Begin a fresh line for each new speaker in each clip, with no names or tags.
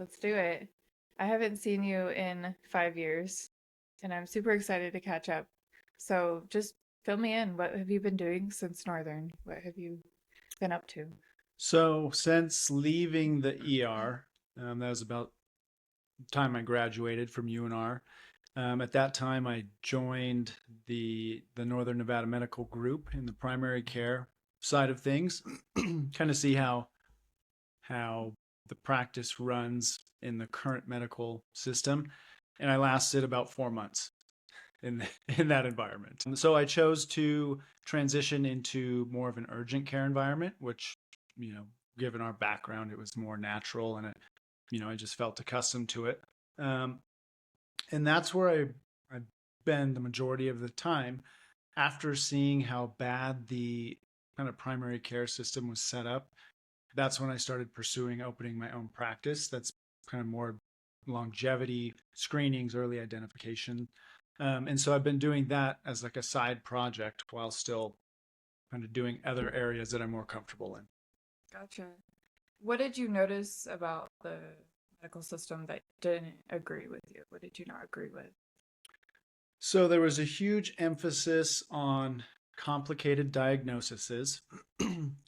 Let's do it. I haven't seen you in 5 years, and I'm super excited to catch up. So just fill me in. What have you been doing since Northern? What have you been up to?
So since leaving the ER, that was about the time I graduated from UNR. At that time, I joined the Northern Nevada Medical Group in the primary care side of things, kind of see how the practice runs in the current medical system. And I lasted about 4 months in in that environment. And so I chose to transition into more of an urgent care environment, which, given our background, it was more natural and I just felt accustomed to it. Um, and that's where I've been the majority of the time after seeing how bad the kind of primary care system was set up. That's when I started pursuing opening my own practice. That's kind of more longevity screenings, early identification. And so I've been doing that as like a side project while still kind of doing other areas that I'm more comfortable in.
Gotcha. What did you notice about the medical system that didn't agree with you? What did you not agree with?
So there was a huge emphasis on complicated diagnoses.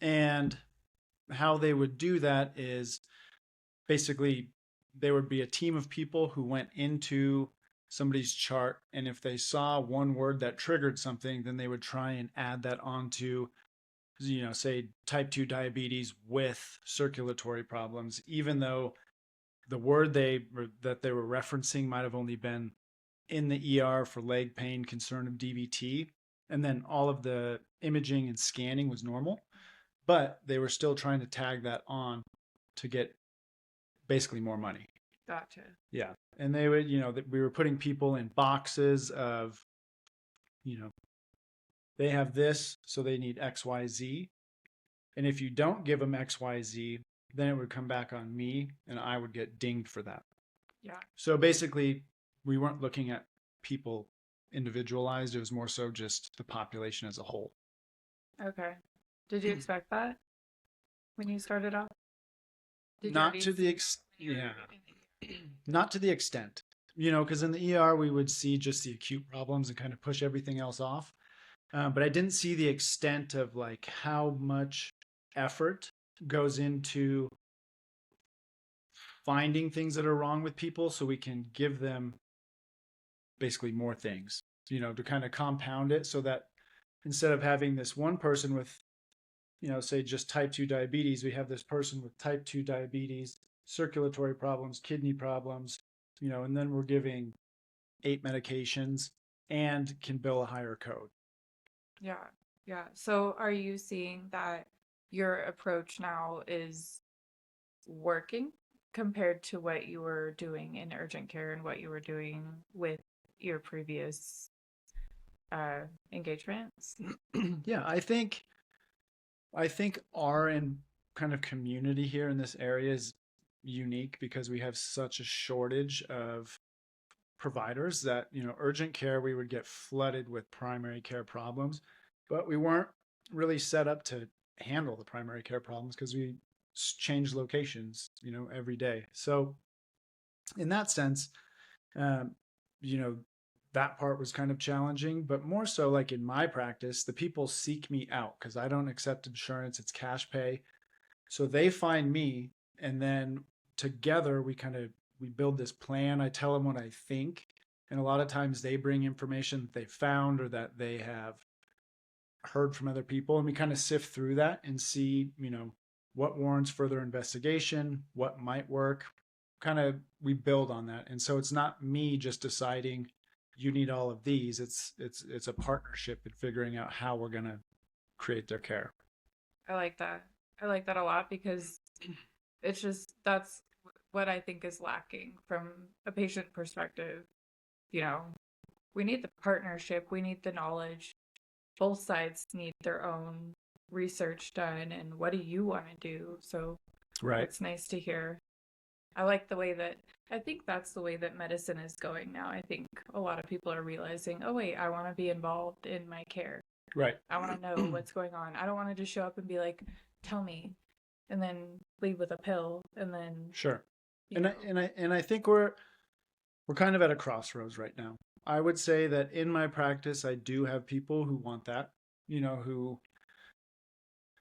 And how they would do that is basically there would be a team of people who went into somebody's chart, and if they saw one word that triggered something, then they would try and add that onto, say type 2 diabetes with circulatory problems, even though the word that they were referencing might have only been in the ER for leg pain, concern of DVT, and then all of the imaging and scanning was normal, but they were still trying to tag that on to get basically more money.
Gotcha.
Yeah. And they would, we were putting people in boxes of, you know, they have this, so they need XYZ. And if you don't give them XYZ, then it would come back on me and I would get dinged for that.
Yeah.
So basically, we weren't looking at people individualized. It was more so just the population as a whole.
Okay. Did you expect that when you started off? Did you
Not
already
to the
see that when you were
yeah,
in the
not to the extent, because in the ER we would see just the acute problems and kind of push everything else off. But I didn't see the extent of like how much effort goes into finding things that are wrong with people so we can give them basically more things, to kind of compound it so that instead of having this one person with, say just type 2 diabetes, we have this person with type 2 diabetes, circulatory problems, kidney problems, and then we're giving 8 medications and can bill a higher code.
Yeah, yeah. So are you seeing that your approach now is working compared to what you were doing in urgent care and what you were doing with your previous engagements?
Yeah, I think our kind of community here in this area is unique because we have such a shortage of providers that, urgent care, we would get flooded with primary care problems, but we weren't really set up to handle the primary care problems because we change locations, every day. So in that sense, um, you know, that part was kind of challenging, but more so like in my practice, the people seek me out because I don't accept insurance, it's cash pay. So they find me, and then together we build this plan. I tell them what I think, and a lot of times they bring information that they found or that they have heard from other people, and we kind of sift through that and see, what warrants further investigation, what might work. Kind of we build on that. And so it's not me just deciding you need all of these. It's a partnership in figuring out how we're going to create their care.
I like that. I like that a lot because it's just that's what I think is lacking from a patient perspective. You know, we need the partnership, we need the knowledge. Both sides need their own research done and what do you want to do? So
Right.
that's nice to hear. I like the way that I think that's the way that medicine is going now. I think a lot of people are realizing, oh wait, I want to be involved in my care.
Right.
I want to know what's going on. I don't want to just show up and be like, tell me, and then leave with a pill and then,
Sure.
you know.
And I think we're kind of at a crossroads right now. I would say that in my practice, I do have people who want that, who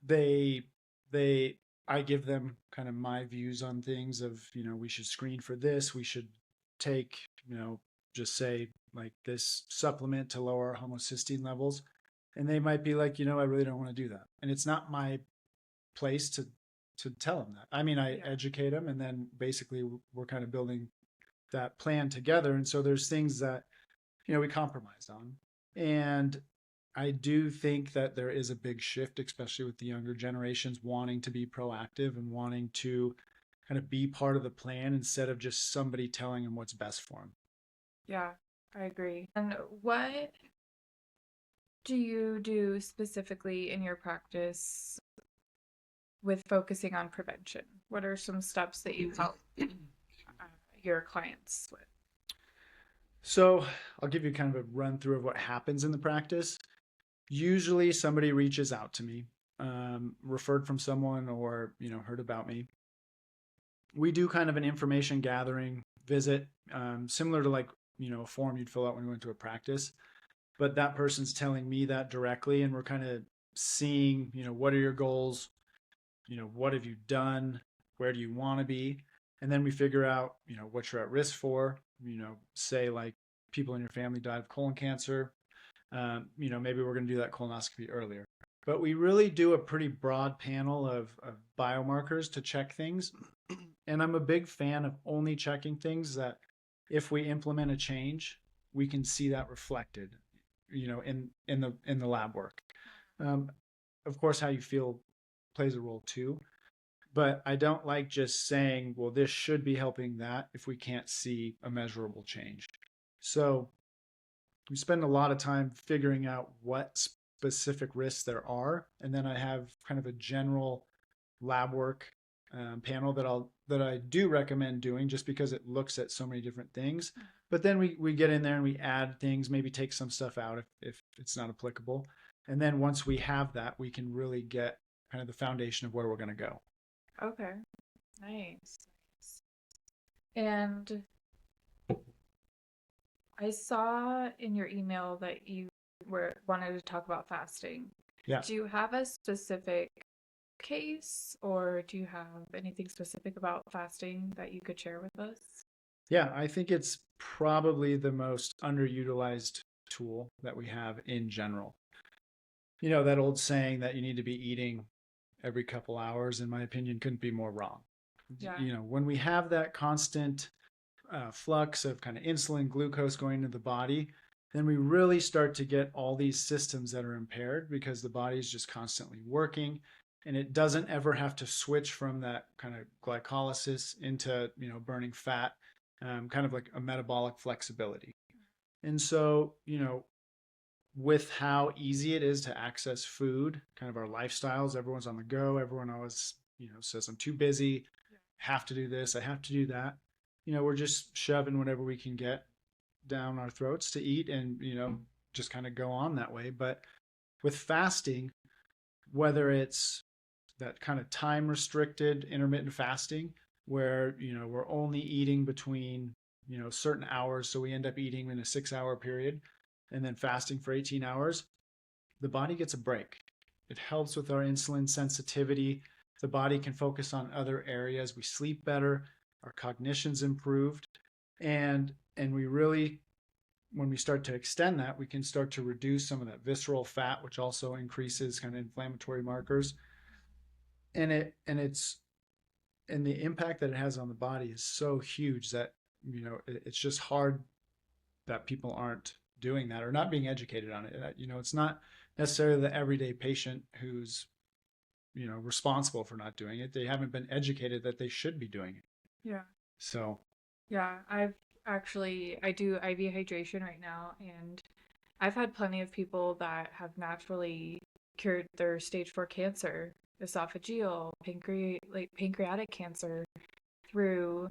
they they I give them kind of my views on things of, we should screen for this, we should take, just say like this supplement to lower our homocysteine levels. And they might be like, I really don't want to do that. And it's not my place to tell them that. I mean, I
Yeah.
educate them, and then basically we're kind of building that plan together. And so there's things that, we compromised on. And I do think that there is a big shift, especially with the younger generations wanting to be proactive and wanting to kind of be part of the plan instead of just somebody telling them what's best for them.
Yeah, I agree. And what do you do specifically in your practice with focusing on prevention? What are some steps that you help your clients with?
So I'll give you kind of a run through of what happens in the practice. Usually somebody reaches out to me, referred from someone or, heard about me. We do kind of an information gathering visit, similar to like, a form you'd fill out when you went to a practice. But that person's telling me that directly, and we're kind of seeing, what are your goals? What have you done? Where do you want to be? And then we figure out, what you're at risk for. Say like people in your family died of colon cancer. Maybe we're going to do that colonoscopy earlier. But we really do a pretty broad panel of biomarkers to check things. And I'm a big fan of only checking things that if we implement a change, we can see that reflected, in the lab work. Um, of course, how you feel plays a role too. But I don't like just saying, well, this should be helping that if we can't see a measurable change. So we spend a lot of time figuring out what specific risks there are, and then I have kind of a general lab work panel that I do recommend doing just because it looks at so many different things. But then we get in there and we add things, maybe take some stuff out if it's not applicable. And then once we have that, we can really get kind of the foundation of where we're going to go.
Okay, nice. And I saw in your email that you were wanted to talk about fasting.
Yeah.
Do you have a specific case or do you have anything specific about fasting that you could share with us?
Yeah, I think it's probably the most underutilized tool that we have in general. That old saying that you need to be eating every couple hours, in my opinion, couldn't be more wrong.
Yeah.
When we have that constant flux of kind of insulin, glucose going into the body, then we really start to get all these systems that are impaired because the body is just constantly working, and it doesn't ever have to switch from that kind of glycolysis into burning fat, kind of like a metabolic flexibility. And so with how easy it is to access food, kind of our lifestyles, everyone's on the go, everyone always says I'm too busy, have to do this, I have to do that. We're just shoving whatever we can get down our throats to eat, and just kind of go on that way. But with fasting, whether it's that kind of time restricted intermittent fasting where we're only eating between certain hours, so we end up eating in a 6-hour period and then fasting for 18 hours, the body gets a break. It helps with our insulin sensitivity. The body can focus on other areas. We sleep better, our cognition's improved, and we really, when we start to extend that, we can start to reduce some of that visceral fat, which also increases kind of inflammatory markers. And the impact that it has on the body is so huge that it's just hard that people aren't doing that or not being educated on it. It's not necessarily the everyday patient who's responsible for not doing it. They haven't been educated that they should be doing it.
Yeah.
So
Yeah, I do IV hydration right now, and I've had plenty of people that have naturally cured their stage 4 cancer, esophageal, pancreatic cancer through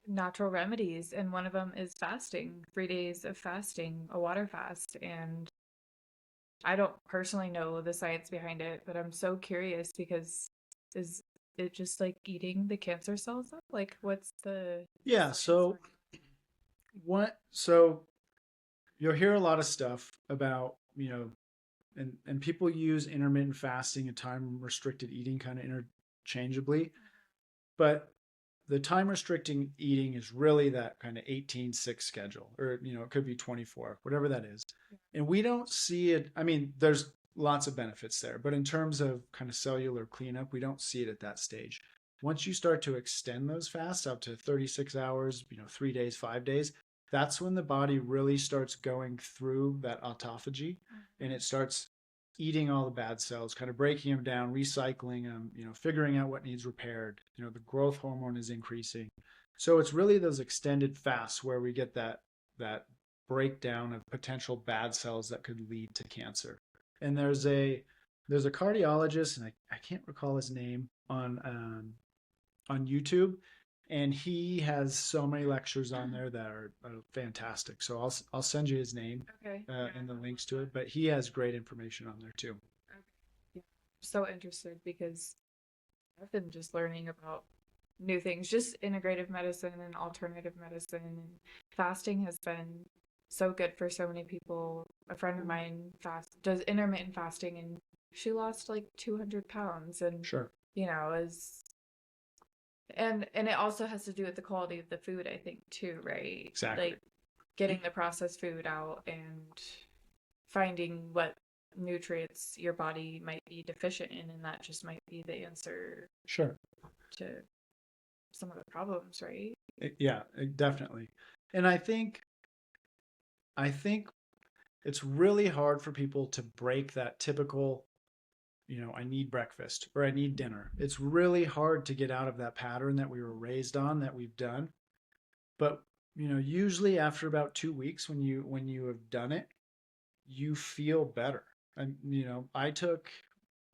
natural remedies, and one of them is fasting, 3 days of fasting, a water fast. And I don't personally know the science behind it, but I'm so curious because is it just like eating the cancer cells up? Like, what's the
Yeah.
science
So
behind
what? So you'll hear a lot of stuff about, and people use intermittent fasting and time restricted eating kind of interchangeably, but the time restricting eating is really that kind of 18-6 schedule, or it could be 24, whatever that is.
it?
And we don't see it. I mean, there's lots of benefits there, but in terms of kind of cellular cleanup, we don't see it at that stage. Once you start to extend those fasts out to 36 hours, 3 days, 5 days, that's when the body really starts going through that autophagy, and
Mhm.
it starts eating all the bad cells, kind of breaking them down, recycling them, figuring out what needs repaired. The growth hormone is increasing. So it's really those extended fasts where we get that breakdown of potential bad cells that could lead to cancer. And there's a cardiologist, and I can't recall his name, on YouTube, and he has so many lectures on there that are fantastic. So I'll send you his name
Okay. Yeah,
and the
I love
links to
that.
it. But he has great information on there too.
Okay. Yeah. So interested because I've been just learning about new things, just integrative medicine and alternative medicine. And fasting has been so good for so many people. A friend of mine does intermittent fasting and she lost like 200 pounds and
Sure.
is and it also has to do with the quality of the food, I think, too, right?
Exactly.
Like getting the processed food out and finding what nutrients your body might be deficient in, and that just might be the answer
Sure.
to some of the problems, right?
Yeah, definitely. And I think it's really hard for people to break that typical, I need breakfast or I need dinner. It's really hard to get out of that pattern that we were raised on, that we've done. But, usually after about 2 weeks, when you have done it, you feel better. And, I took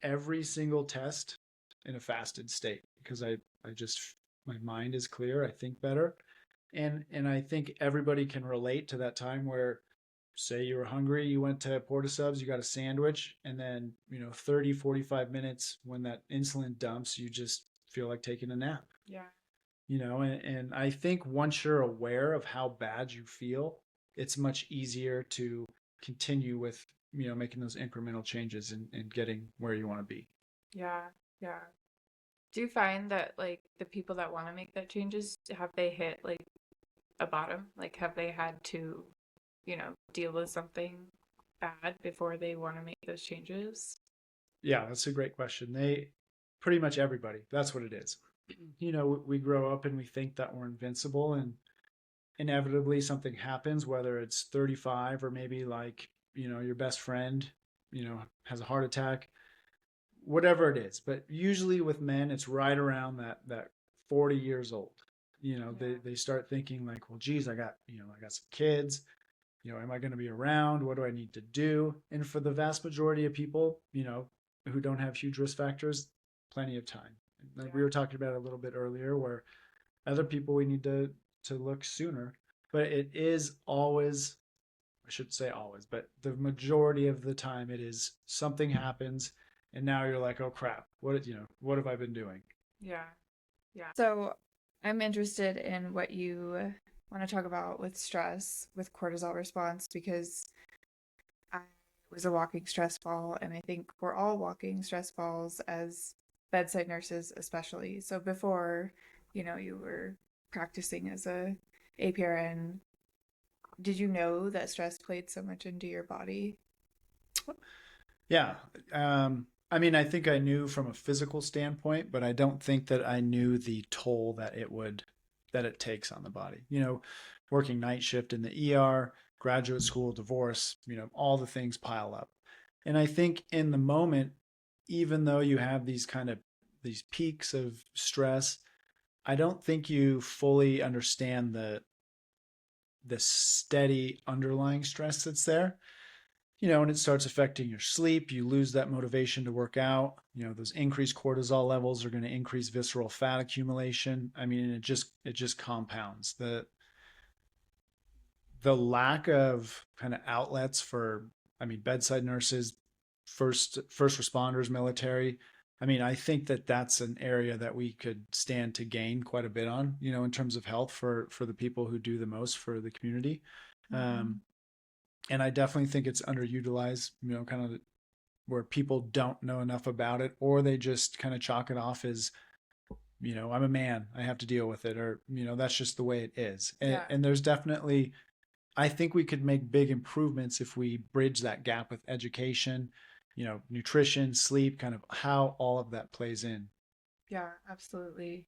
every single test in a fasted state because I just, my mind is clear. I think better. And I think everybody can relate to that time where, say you were hungry, you went to Porta Subs, you got a sandwich, and then, 30, 45 minutes when that insulin dumps, you just feel like taking a nap.
Yeah.
And I think once you're aware of how bad you feel, it's much easier to continue with, making those incremental changes and getting where you want to be.
Yeah. Yeah. Do you find that like the people that want to make that changes, have they hit like a bottom? Like have they had to, deal with something bad before they want to make those changes?
Yeah, that's a great question. Pretty much everybody, that's what it is. We grow up and we think that we're invincible, and inevitably something happens, whether it's 35 or maybe like, your best friend, has a heart attack, whatever it is. But usually with men, it's right around that 40 years old.
Yeah.
They start thinking like, well, geez, I got some kids. Am I going to be around? What do I need to do? And for the vast majority of people, who don't have huge risk factors, plenty of time. Like we
Yeah.
were talking about a little bit earlier, where other people we need to look sooner. But it is always, I should say always, but the majority of the time it is something happens, and now you're like, oh crap, what have I been doing?
Yeah. Yeah. So I'm interested in what you want to talk about with stress, with cortisol response, because I was a walking stress ball, and I think we're all walking stress balls as bedside nurses, especially. So before, you were practicing as a APRN, did you know that stress played so much into your body?
Yeah. I mean, I think I knew from a physical standpoint, but I don't think that I knew the toll that it takes on the body. Working night shift in the ER, graduate school, divorce, all the things pile up. And I think in the moment, even though you have these peaks of stress, I don't think you fully understand the steady underlying stress that's there. And it starts affecting your sleep. You lose that motivation to work out. Those increased cortisol levels are going to increase visceral fat accumulation. I mean, it just compounds. The lack of kind of outlets for, I mean, bedside nurses, first responders, military. I mean, I think that that's an area that we could stand to gain quite a bit on, in terms of health for the people who do the most for the community.
Mm-hmm.
And I definitely think it's underutilized, kind of where people don't know enough about it, or they just kind of chalk it off as, I'm a man, I have to deal with it, or, that's just the way it is. And,
Yeah.
and there's definitely, I think we could make big improvements if we bridge that gap with education, nutrition, sleep, kind of how all of that plays in.
Yeah, absolutely.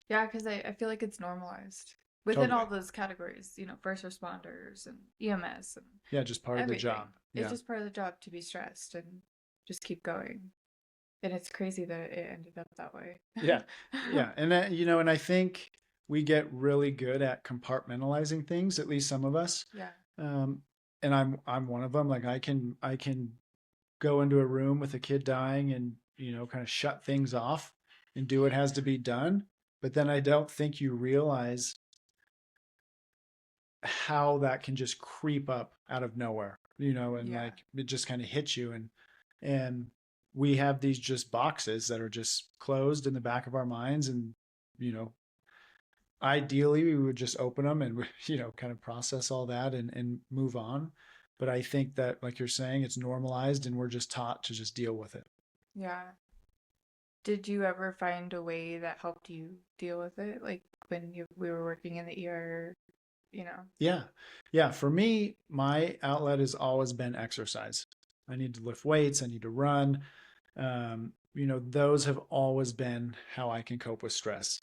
Yeah, because I feel like it's normalized within all
Totally.
those categories, first responders and EMS and
Yeah, just part of the
everything.
job.
It's
Yeah.
just part of the job to be stressed and just keep going. And it's crazy that it ended up that way.
Yeah. Yeah. And and I think we get really good at compartmentalizing things, at least some of us.
Yeah.
Um, and I'm one of them. Like I can go into a room with a kid dying and, kind of shut things off and do what has to be done. But then I don't think you realize how that can just creep up out of nowhere, and
Yeah.
like it just kind of hits you. And we have these just boxes that are just closed in the back of our minds. And, you know, ideally we would just open them and, kind of process all that and move on. But I think that, like you're saying, it's normalized and we're just taught to just deal with it.
Yeah. Did you ever find a way that helped you deal with it? Like when we were working in the ER, you know?
Yeah. Yeah. For me, my outlet has always been exercise. I need to lift weights. I need to run. Those have always been how I can cope with stress.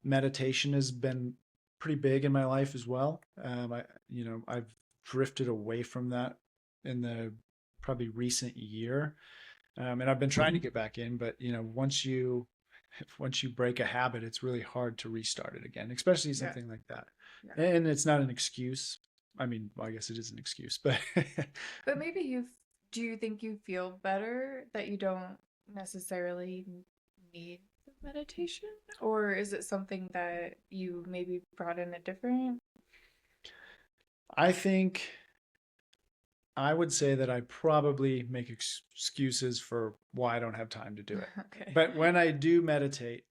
Meditation has been pretty big in my life as well. I've drifted away from that in the probably recent year. And I've been trying to get back in, but once you break a habit, it's really hard to restart it again, especially
Yeah.
something like that.
Yeah.
And it's not an excuse. I mean, well, I guess it is an excuse, but
But maybe do you think you feel better that you don't necessarily need the meditation? Or is it something that you maybe brought in a different?
I think I would say that I probably make excuses for why I don't have time to do it.
Okay.
But when I do meditate,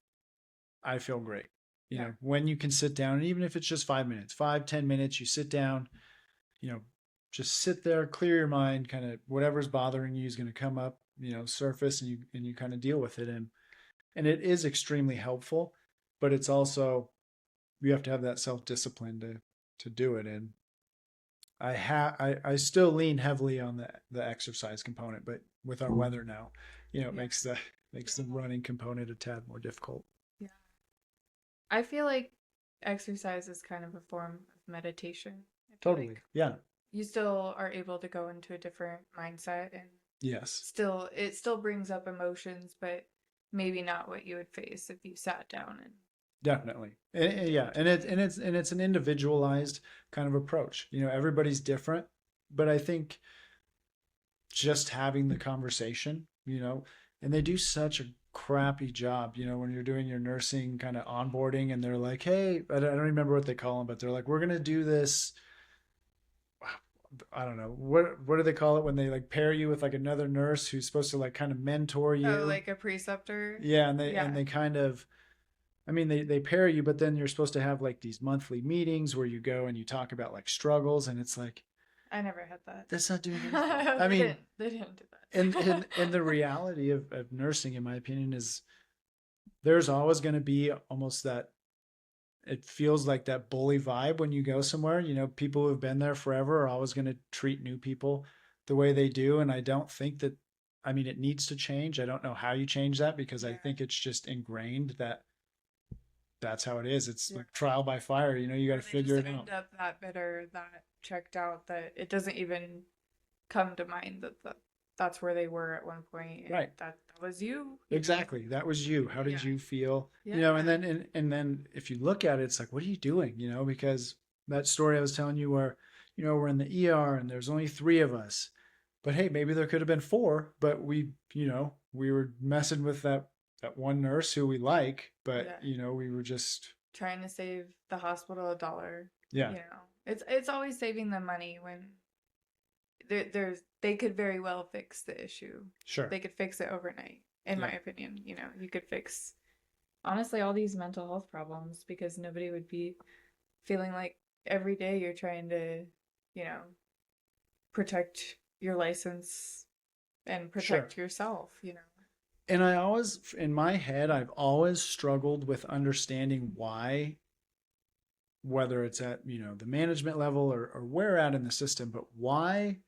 I feel great.
Yeah.
When you can sit down, and even if it's just 5 minutes, 5, 10 minutes, you sit down, you know, just sit there, clear your mind, kind of whatever's bothering you is going to come up, surface, and you kind of deal with it. And it is extremely helpful, but it's also, you have to have that self-discipline to do it. And I still lean heavily on the exercise component, but with our weather now, it
Yeah.
makes the running component a tad more difficult.
Yeah. I feel like exercise is kind of a form of meditation. I feel
Totally.
like
Yeah.
you still are able to go into a different mindset and
Yes.
it still brings up emotions, but maybe not what you would face if you sat down and
Definitely.
did
Yeah.
what you
And
were
it's
doing.
and it's and it's an individualized kind of approach. Everybody's different, but I think just having the conversation, and they do such a crappy job, when you're doing your nursing kind of onboarding and they're like, hey, I don't remember what they call them, but they're like, we're going to do this. I don't know. What do they call it when they like pair you with like another nurse who's supposed to like kind of mentor
Oh,
you?
like a preceptor?
Yeah. And they, and
Yeah.
they kind of, I mean, they pair you, but then you're supposed to have like these monthly meetings where you go and you talk about like struggles. And it's like,
I never had that.
that's not doing anything. I mean,
They didn't do
and
that.
and the reality of nursing, in my opinion, is there's always going to be almost that, it feels like that bully vibe when you go somewhere. People who have been there forever are always going to treat new people the way they do. And I don't think that, I mean, it needs to change. I don't know how you change that, because I
Yeah.
think it's just ingrained that that's how it is. It's
Yeah.
like trial by fire. You got
Or
to
they
figure
just
it out.
end up that bitter, that checked out, that it doesn't even come to mind that's where they were at one point, and
Right.
that was you.
Exactly. That was you. How did
Yeah.
you feel?
Yeah.
And then if you look at it, it's like, what are you doing? Because that story I was telling you where, we're in the ER and there's only three of us. But hey, maybe there could have been four, but we were messing with that one nurse who we like, but
Yeah.
we were just,
Trying to save the hospital $1.
yeah,
It's always saving them money when they could very well fix the issue.
sure.
They could fix it overnight. in my
Yeah.
opinion. You know, you could fix honestly all these mental health problems because nobody would be feeling like every day you're trying to, you know, protect your license and
Sure.
protect yourself, you know.
And I always, in my head, I've always struggled with understanding why, whether it's at, the management level or where at in the system, but why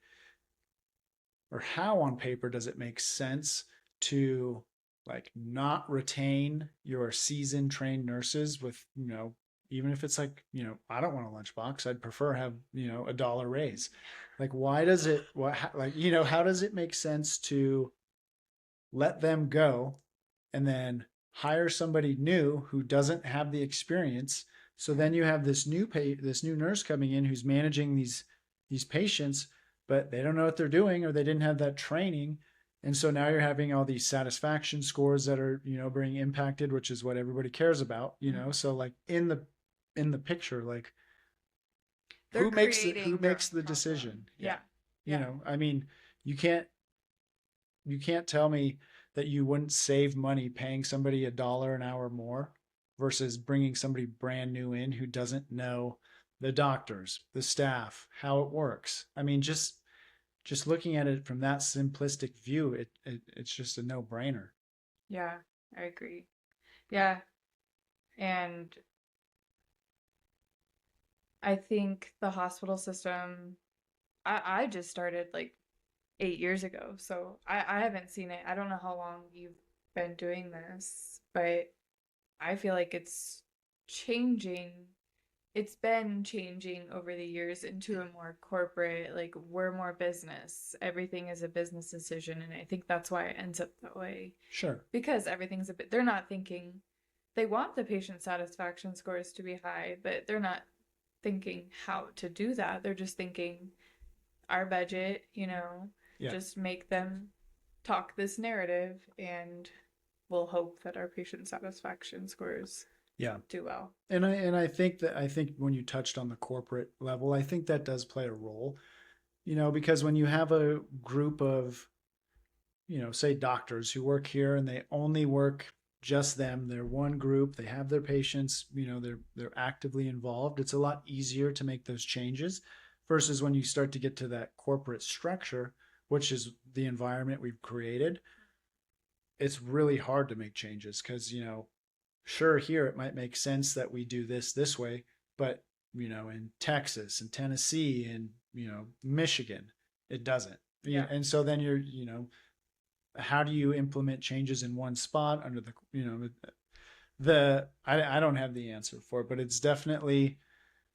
or how on paper does it make sense to like not retain your seasoned trained nurses with, even if it's like, I don't want a lunchbox, I'd prefer have, a dollar raise. Like, why does it, like, how does it make sense to let them go and then hire somebody new who doesn't have the experience? So then you have this new nurse coming in who's managing these patients, but they don't know what they're doing or they didn't have that training. And so now you're having all these satisfaction scores that are, being impacted, which is what everybody cares about, So like in the picture, like
They're
who
creating their
makes
own
the
problem.
decision? Yeah.
Yeah. Yeah.
I mean, you can't you can't tell me that you wouldn't save money paying somebody $1 an hour more versus bringing somebody brand new in who doesn't know the doctors, the staff, how it works. I mean, just looking at it from that simplistic view, it's just a no-brainer.
Yeah, I agree. Yeah, and I think the hospital system, I just started like 8 years ago, so I haven't seen it. I don't know how long you've been doing this, but I feel like it's changing. It's been changing over the years into a more corporate, like we're more business. Everything is a business decision, and I think that's why it ends up that way.
Sure.
Because everything's a bit, they're not thinking, they want the patient satisfaction scores to be high, but they're not thinking how to do that. They're just thinking our budget, you know,
Yeah.
just make them talk this narrative and we'll hope that our patient satisfaction scores
Yeah.
do well.
And I think when you touched on the corporate level, I think that does play a role, because when you have a group of, say doctors who work here and they only work just them, they're one group, they have their patients, they're actively involved. It's a lot easier to make those changes versus when you start to get to that corporate structure, which is the environment we've created. It's really hard to make changes because, sure, here it might make sense that we do this way, but in Texas and Tennessee and Michigan, it doesn't.
Yeah.
And so then you're, how do you implement changes in one spot under I don't have the answer for it, but it's definitely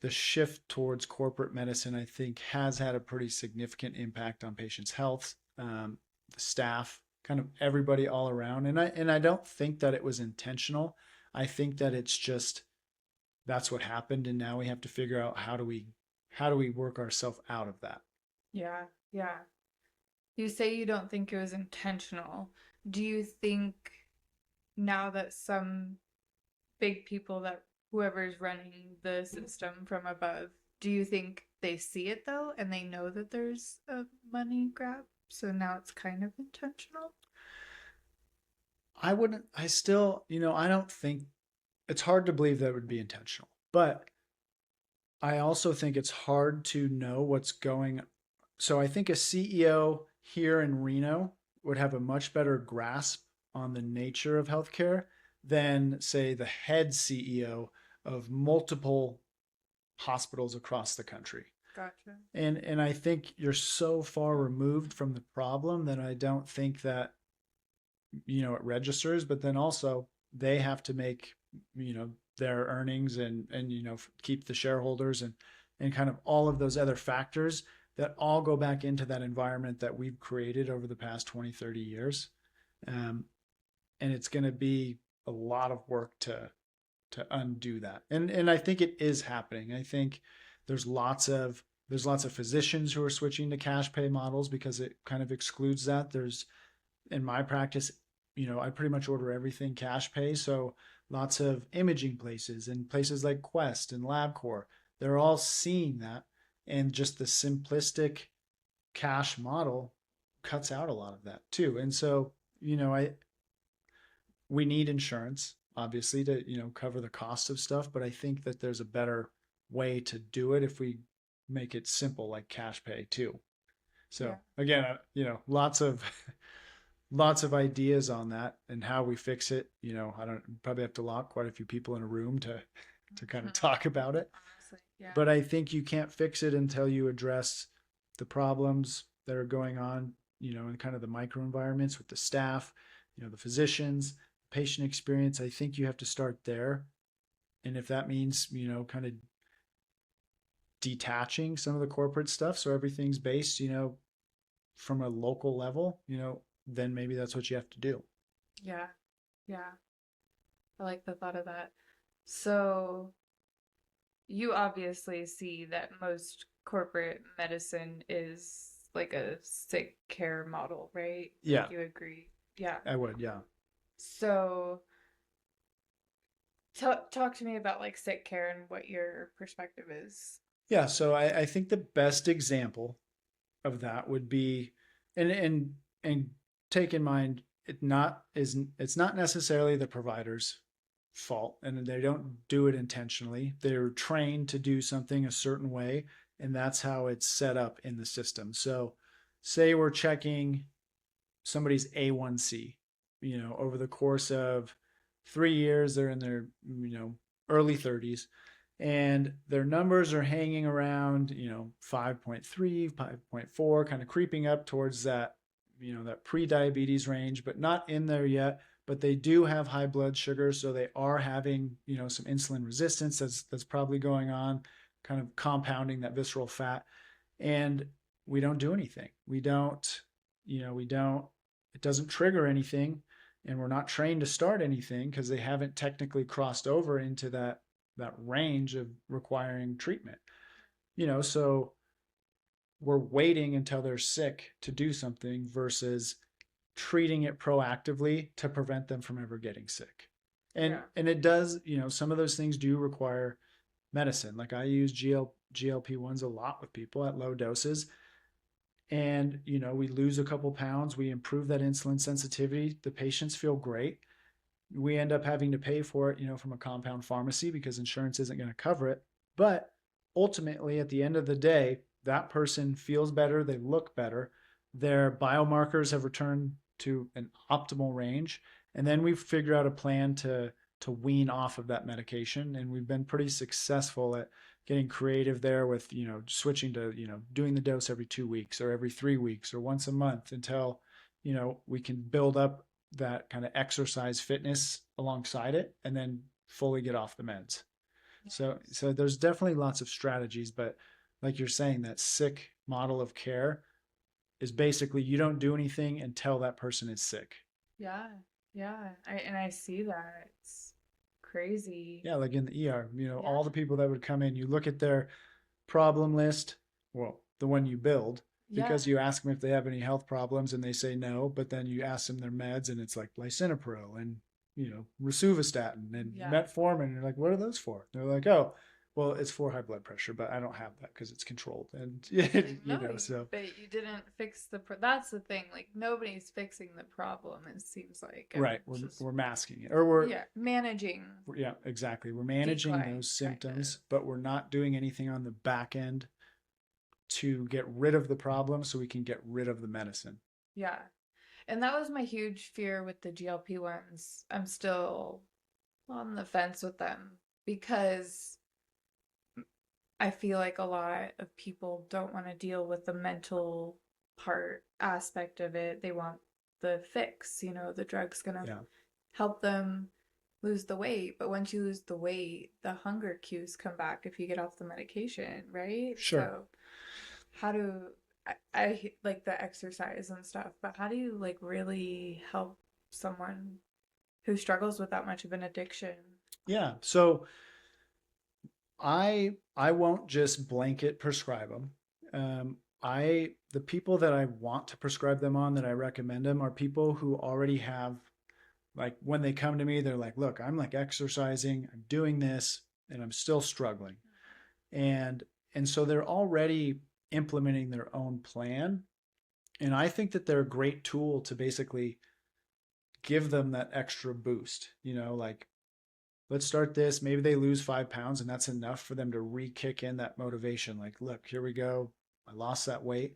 the shift towards corporate medicine, I think, has had a pretty significant impact on patients' health, the staff, kind of everybody all around. And I don't think that it was intentional. I think that it's just that's what happened, and now we have to figure out how do we work ourselves out of that.
Yeah. Yeah. You say you don't think it was intentional. Do you think now that some big people that whoever's running the system from above, do you think they see it though and they know that there's a money grab? So now it's kind of intentional?
I still, I don't think it's hard to believe that would be intentional, but I also think it's hard to know what's going. So I think a CEO here in Reno would have a much better grasp on the nature of healthcare than, say, the head CEO of multiple hospitals across the country.
Gotcha.
And I think you're so far removed from the problem that I don't think that it registers. But then also they have to make their earnings and keep the shareholders and kind of all of those other factors that all go back into that environment that we've created over the past 20, 30 years. And it's going to be a lot of work to undo that. And I think it is happening. I think there's lots of physicians who are switching to cash pay models because it kind of excludes that. There's, in my practice, I pretty much order everything cash pay. So lots of imaging places and places like Quest and LabCorp, they're all seeing that. And just the simplistic cash model cuts out a lot of that too. And so, we need insurance, obviously, to, cover the cost of stuff, but I think that there's a better way to do it if we make it simple, like cash pay too.
Yeah.
So again, lots of lots of ideas on that and how we fix it. I don't probably have to lock quite a few people in a room to kind of talk about it.
Honestly, yeah.
But I think you can't fix it until you address the problems that are going on, in kind of the microenvironments with the staff, the physicians, patient experience. I think you have to start there. And if that means, kind of detaching some of the corporate stuff so everything's based, from a local level, then maybe that's what you have to do.
Yeah. Yeah. I like the thought of that. So you obviously see that most corporate medicine is like a sick care model, right?
Yeah,
Like you agree. Yeah.
I would. Yeah.
So talk to me about like sick care and what your perspective is.
Yeah. So I think the best example of that would be, and take in mind, it's not necessarily the provider's fault, and they don't do it intentionally. They're trained to do something a certain way, and that's how it's set up in the system. So say we're checking somebody's A1C, over the course of 3 years, they're in their, early 30s, and their numbers are hanging around, 5.3, 5.4, kind of creeping up towards that, that pre-diabetes range, but not in there yet. But they do have high blood sugar, so they are having, some insulin resistance that's probably going on, kind of compounding that visceral fat. And we don't do anything. We don't, it doesn't trigger anything, and we're not trained to start anything because they haven't technically crossed over into that range of requiring treatment. So we're waiting until they're sick to do something versus treating it proactively to prevent them from ever getting sick. And
Yeah.
and it does, some of those things do require medicine. Like I use GLP-1s a lot with people at low doses. And, we lose a couple pounds, we improve that insulin sensitivity, the patients feel great. We end up having to pay for it, from a compound pharmacy because insurance isn't going to cover it. But ultimately, at the end of the day, that person feels better, they look better, their biomarkers have returned to an optimal range, and then we figure out a plan to wean off of that medication. And we've been pretty successful at getting creative there with, switching to, doing the dose every 2 weeks or every 3 weeks or once a month until, we can build up that kind of exercise fitness alongside it and then fully get off the meds. So there's definitely lots of strategies, but like you're saying, that sick model of care is basically you don't do anything until that person is sick.
Yeah. Yeah. I see that. It's crazy.
Yeah, like in the ER,
Yeah.
all the people that would come in, you look at their problem list, well, the one you build,
Yeah.
because you ask them if they have any health problems and they say no, but then you ask them their meds and it's like lisinopril and, rosuvastatin and
Yeah.
metformin. And you're like, what are those for? They're like, oh, well, it's for high blood pressure, but I don't have that because it's controlled. And,
Like, no,
so.
but you didn't fix that's the thing. Like nobody's fixing the problem. It seems like
Right.
everyone's just
We're masking it, or we're,
yeah, managing
yeah, exactly. We're managing
decline
those
kind
symptoms,
of.
but we're not doing anything on the back end to get rid of the problem so we can get rid of the medicine.
Yeah. And that was my huge fear with the GLP-1s. I'm still on the fence with them because I feel like a lot of people don't want to deal with the mental part aspect of it. They want the fix, the drug's gonna
Yeah.
help them lose the weight. But once you lose the weight, the hunger cues come back if you get off the medication, right?
Sure.
So how do I like the exercise and stuff, but how do you like really help someone who struggles with that much of an addiction?
Yeah. So I won't just blanket prescribe them. The people that I want to prescribe them on, that I recommend them, are people who already have, like, when they come to me, they're like, look, I'm like exercising, I'm doing this, and I'm still struggling. And so they're already implementing their own plan. And I think that they're a great tool to basically give them that extra boost, like, let's start this. Maybe they lose 5 pounds and that's enough for them to re-kick in that motivation. Like, look, here we go. I lost that weight.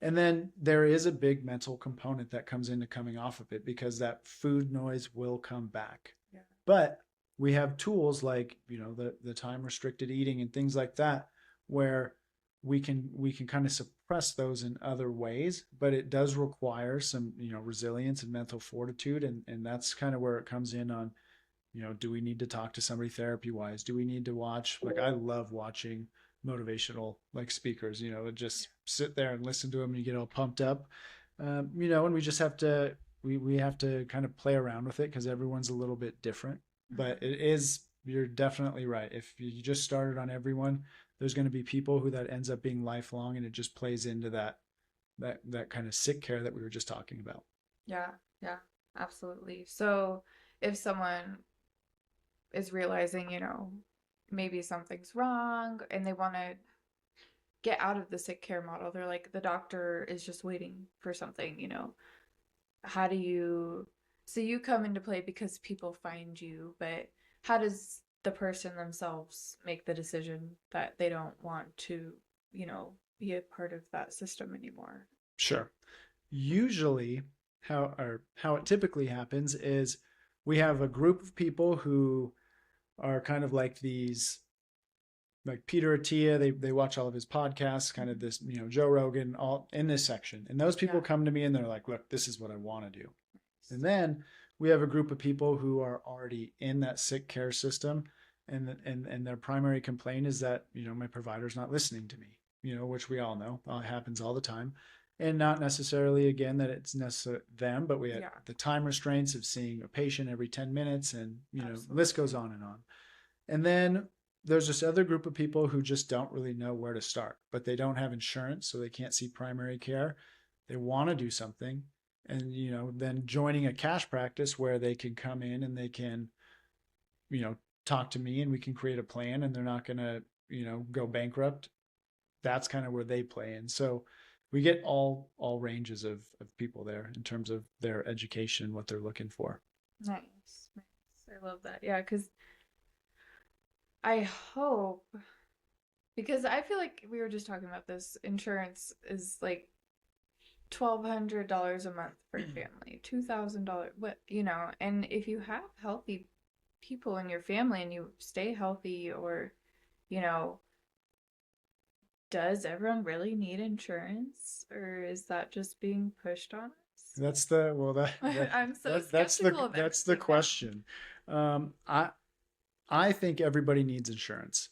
And then there is a big mental component that comes into coming off of it because that food noise will come back.
Yeah.
But we have tools like, the time restricted eating and things like that, where we can kind of suppress those in other ways, but it does require some, resilience and mental fortitude. And that's kind of where it comes in on, do we need to talk to somebody therapy wise? Do we need to watch, like, I love watching motivational like speakers, just sit there and listen to them and you get all pumped up. And we just have to, we have to kind of play around with it because everyone's a little bit different. But it is, you're definitely right. If you just started on everyone, there's going to be people who that ends up being lifelong, and it just plays into that kind of sick care that we were just talking about.
Yeah, absolutely. So if someone is realizing, maybe something's wrong and they want to get out of the sick care model, they're like, the doctor is just waiting for something, how do you, so you come into play because people find you, but how does the person themselves make the decision that they don't want to, be a part of that system anymore?
Sure. Usually how it typically happens is we have a group of people who are kind of like these, like Peter Attia, they watch all of his podcasts, kind of this, Joe Rogan, all in this section. And those people come to me and they're like, look, this is what I want to do. And then we have a group of people who are already in that sick care system. And their primary complaint is that, my provider's not listening to me, which we all know happens all the time. And not necessarily, again, that it's necessarily them, but we have the time restraints of seeing a patient every 10 minutes and, the list goes on and on. And then there's this other group of people who just don't really know where to start, but they don't have insurance, so they can't see primary care. They want to do something. And, then joining a cash practice where they can come in and they can, talk to me and we can create a plan and they're not going to, go bankrupt. That's kind of where they play in. So we get all ranges of people there in terms of their education and what they're looking for.
Nice. I love that. Yeah, because I hope, because I feel like we were just talking about this, insurance is like $1,200 a month for your family, $2,000, what, and if you have healthy people in your family and you stay healthy, or, does everyone really need insurance, or is that just being pushed on us?
That's the, well,
I'm so skeptical of
that's the question. I think everybody needs insurance,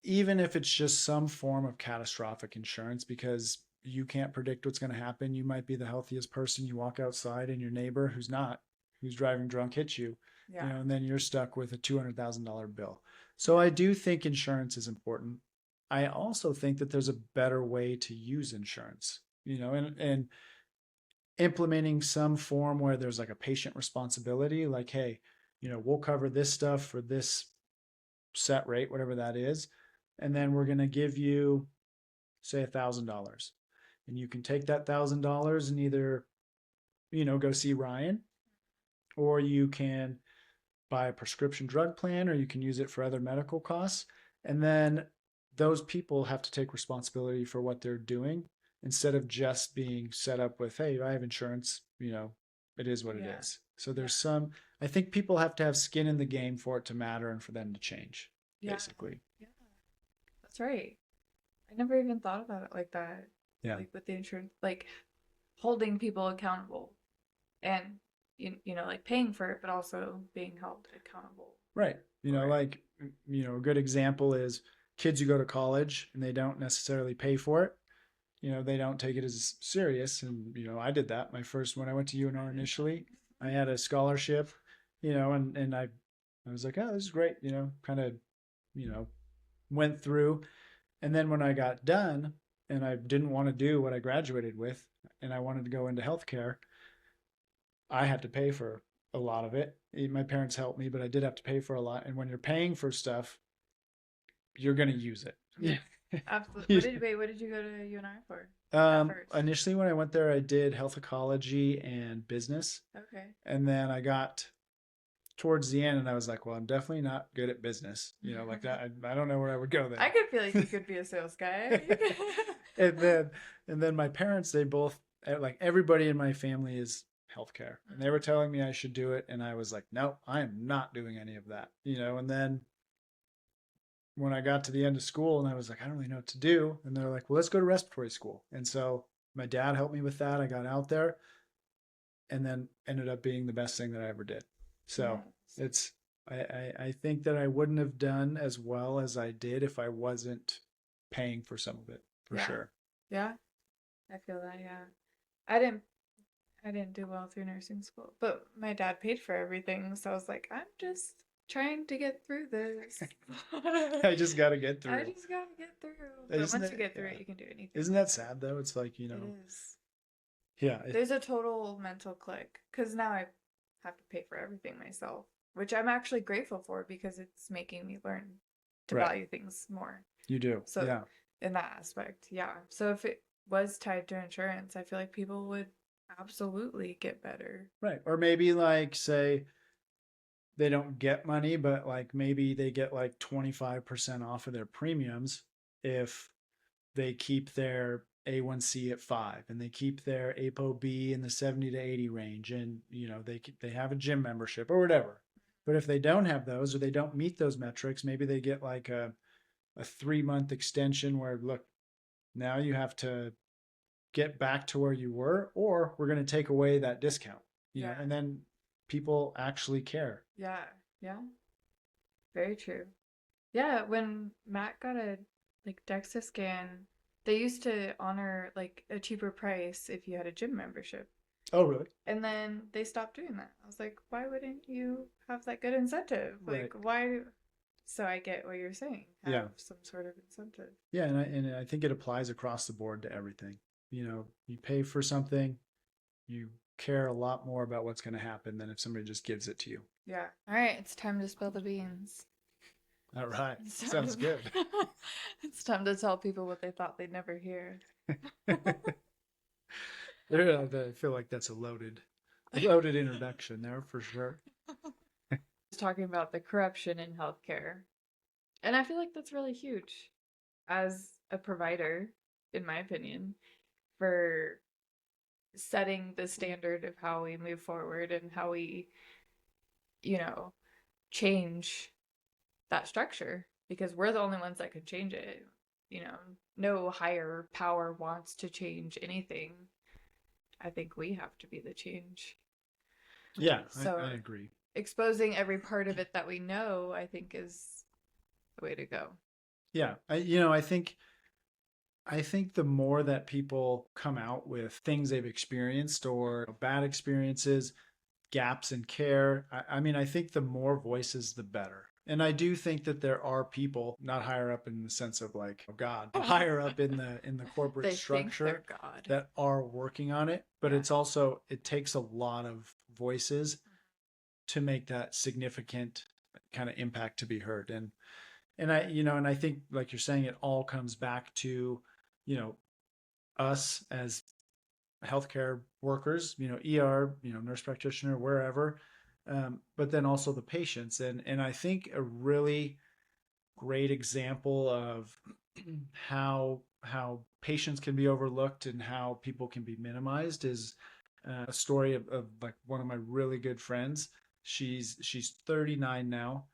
even if it's just some form of catastrophic insurance, because you can't predict what's going to happen. You might be the healthiest person. You walk outside and your neighbor who's driving drunk hits you, and then you're stuck with a $200,000 bill. So I do think insurance is important. I also think that there's a better way to use insurance, and implementing some form where there's like a patient responsibility, like, hey, we'll cover this stuff for this set rate, whatever that is. And then we're going to give you, say, $1,000. And you can take that $1,000 and either, go see Ryan, or you can buy a prescription drug plan, or you can use it for other medical costs. And then those people have to take responsibility for what they're doing instead of just being set up with, hey, I have insurance, it is what it is. So there's I think people have to have skin in the game for it to matter and for them to change, basically.
Yeah, that's right. I never even thought about it like that.
Yeah.
Like with the insurance, like holding people accountable and, like paying for it, but also being held accountable.
Right. Like, a good example is kids who go to college and they don't necessarily pay for it. They don't take it as serious. And, I did that. When I went to UNR initially, I had a scholarship, and I was like, oh, this is great, kind of, went through. And then when I got done and I didn't want to do what I graduated with and I wanted to go into healthcare, I had to pay for a lot of it. My parents helped me, but I did have to pay for a lot. And when you're paying for stuff, you're going to use it.
Absolutely. What did you go to UNI for at first?
Initially, when I went there, I did health ecology and business.
Okay.
And then I got towards the end and I was like, well, I'm definitely not good at business. Like that. I don't know where I would go
I
then.
could feel like you could be a sales guy.
and then, and then my parents, they both, like everybody in my family is healthcare. And they were telling me I should do it. And I was like, no, I am not doing any of that. And then when I got to the end of school and I was like, I don't really know what to do. And they're like, well, let's go to respiratory school. And so my dad helped me with that. I got out there and then ended up being the best thing that I ever did. So
Yes.
it's, I think that I wouldn't have done as well as I did if I wasn't paying for some of it, for
Yeah.
sure.
Yeah. I feel that, yeah. I didn't I didn't do well through nursing school, but my dad paid for everything, so I was like, I'm just trying to get through this.
I just got to get
I
through.
just gotta get through. But
Isn't
once you
it?
get through
Yeah.
it, you can do anything.
Isn't that sad though? It's like,
It is.
yeah.
There's a total mental click because now I have to pay for everything myself, which I'm actually grateful for because it's making me learn to
Right.
value things more.
You do.
So
Yeah.
in that aspect, yeah. So if it was tied to insurance, I feel like people would absolutely get better.
Right. Or maybe like say they don't get money, but like maybe they get like 25% off of their premiums if they keep their A1C at 5 and they keep their ApoB in the 70 to 80 range and they have a gym membership or whatever. But if they don't have those or they don't meet those metrics, maybe they get like a 3-month extension where look, now you have to get back to where you were or we're going to take away that discount.
Yeah.
And then people actually care.
Yeah. Yeah. Very true. Yeah, when Matt got a like DEXA scan, they used to honor like a cheaper price if you had a gym membership.
Oh, really?
And then they stopped doing that. I was like, why wouldn't you have that good incentive?
Right.
Like, why? So I get what you're saying. Have
Yeah.
some sort of incentive.
Yeah, and I think it applies across the board to everything. You pay for something, you care a lot more about what's going to happen than if somebody just gives it to you.
Yeah. All right, it's time to spill the beans.
All right.
It's time
Sounds
to-
good.
It's time to tell people what they thought they'd never hear.
I feel like that's a loaded introduction there for sure.
Talking about the corruption in healthcare. And I feel like that's really huge as a provider, in my opinion, for setting the standard of how we move forward and how we, you know, change that structure because we're the only ones that can change it. No higher power wants to change anything. I think we have to be the change.
Yeah,
So
I agree.
exposing every part of it that we know, I think, is the way to go.
Yeah, I think the more that people come out with things they've experienced or bad experiences, gaps in care, I think the more voices, the better. And I do think that there are people not higher up in the sense of like, oh God, but higher up in the corporate
They think
structure
they're God.
that are working on it. But
Yeah.
it's also, it takes a lot of voices to make that significant kind of impact to be heard. And I think like you're saying, it all comes back to, us as healthcare workers, ER, nurse practitioner, wherever, but then also the patients. And I think a really great example of how patients can be overlooked and how people can be minimized is a story of like one of my really good friends. She's 39 now.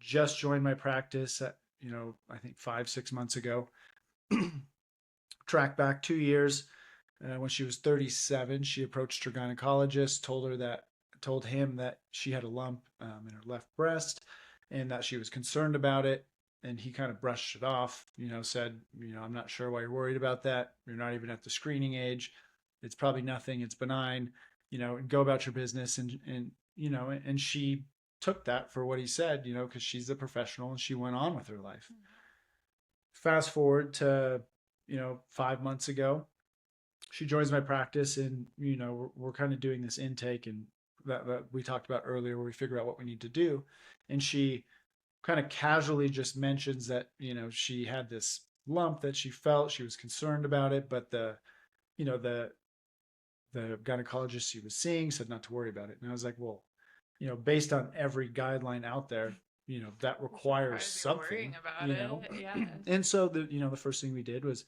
Just joined my practice at, I think 5-6 months ago. Track back 2 years. When she was 37, she approached her gynecologist, told him that she had a lump in her left breast, and that she was concerned about it. And he kind of brushed it off. Said, I'm not sure why you're worried about that. You're not even at the screening age. It's probably nothing. It's benign. Go about your business. And she took that for what he said. Because she's a professional and she went on with her life. Mm-hmm. Fast forward to 5 months ago, she joins my practice, and we're kind of doing this intake and that we talked about earlier, where we figure out what we need to do. And she kind of casually just mentions that, she had this lump that she felt, she was concerned about it, but you know, the gynecologist she was seeing said not to worry about it. And I was like, well, based on every guideline out there, that requires something,
about it. Yeah.
And so the first thing we did was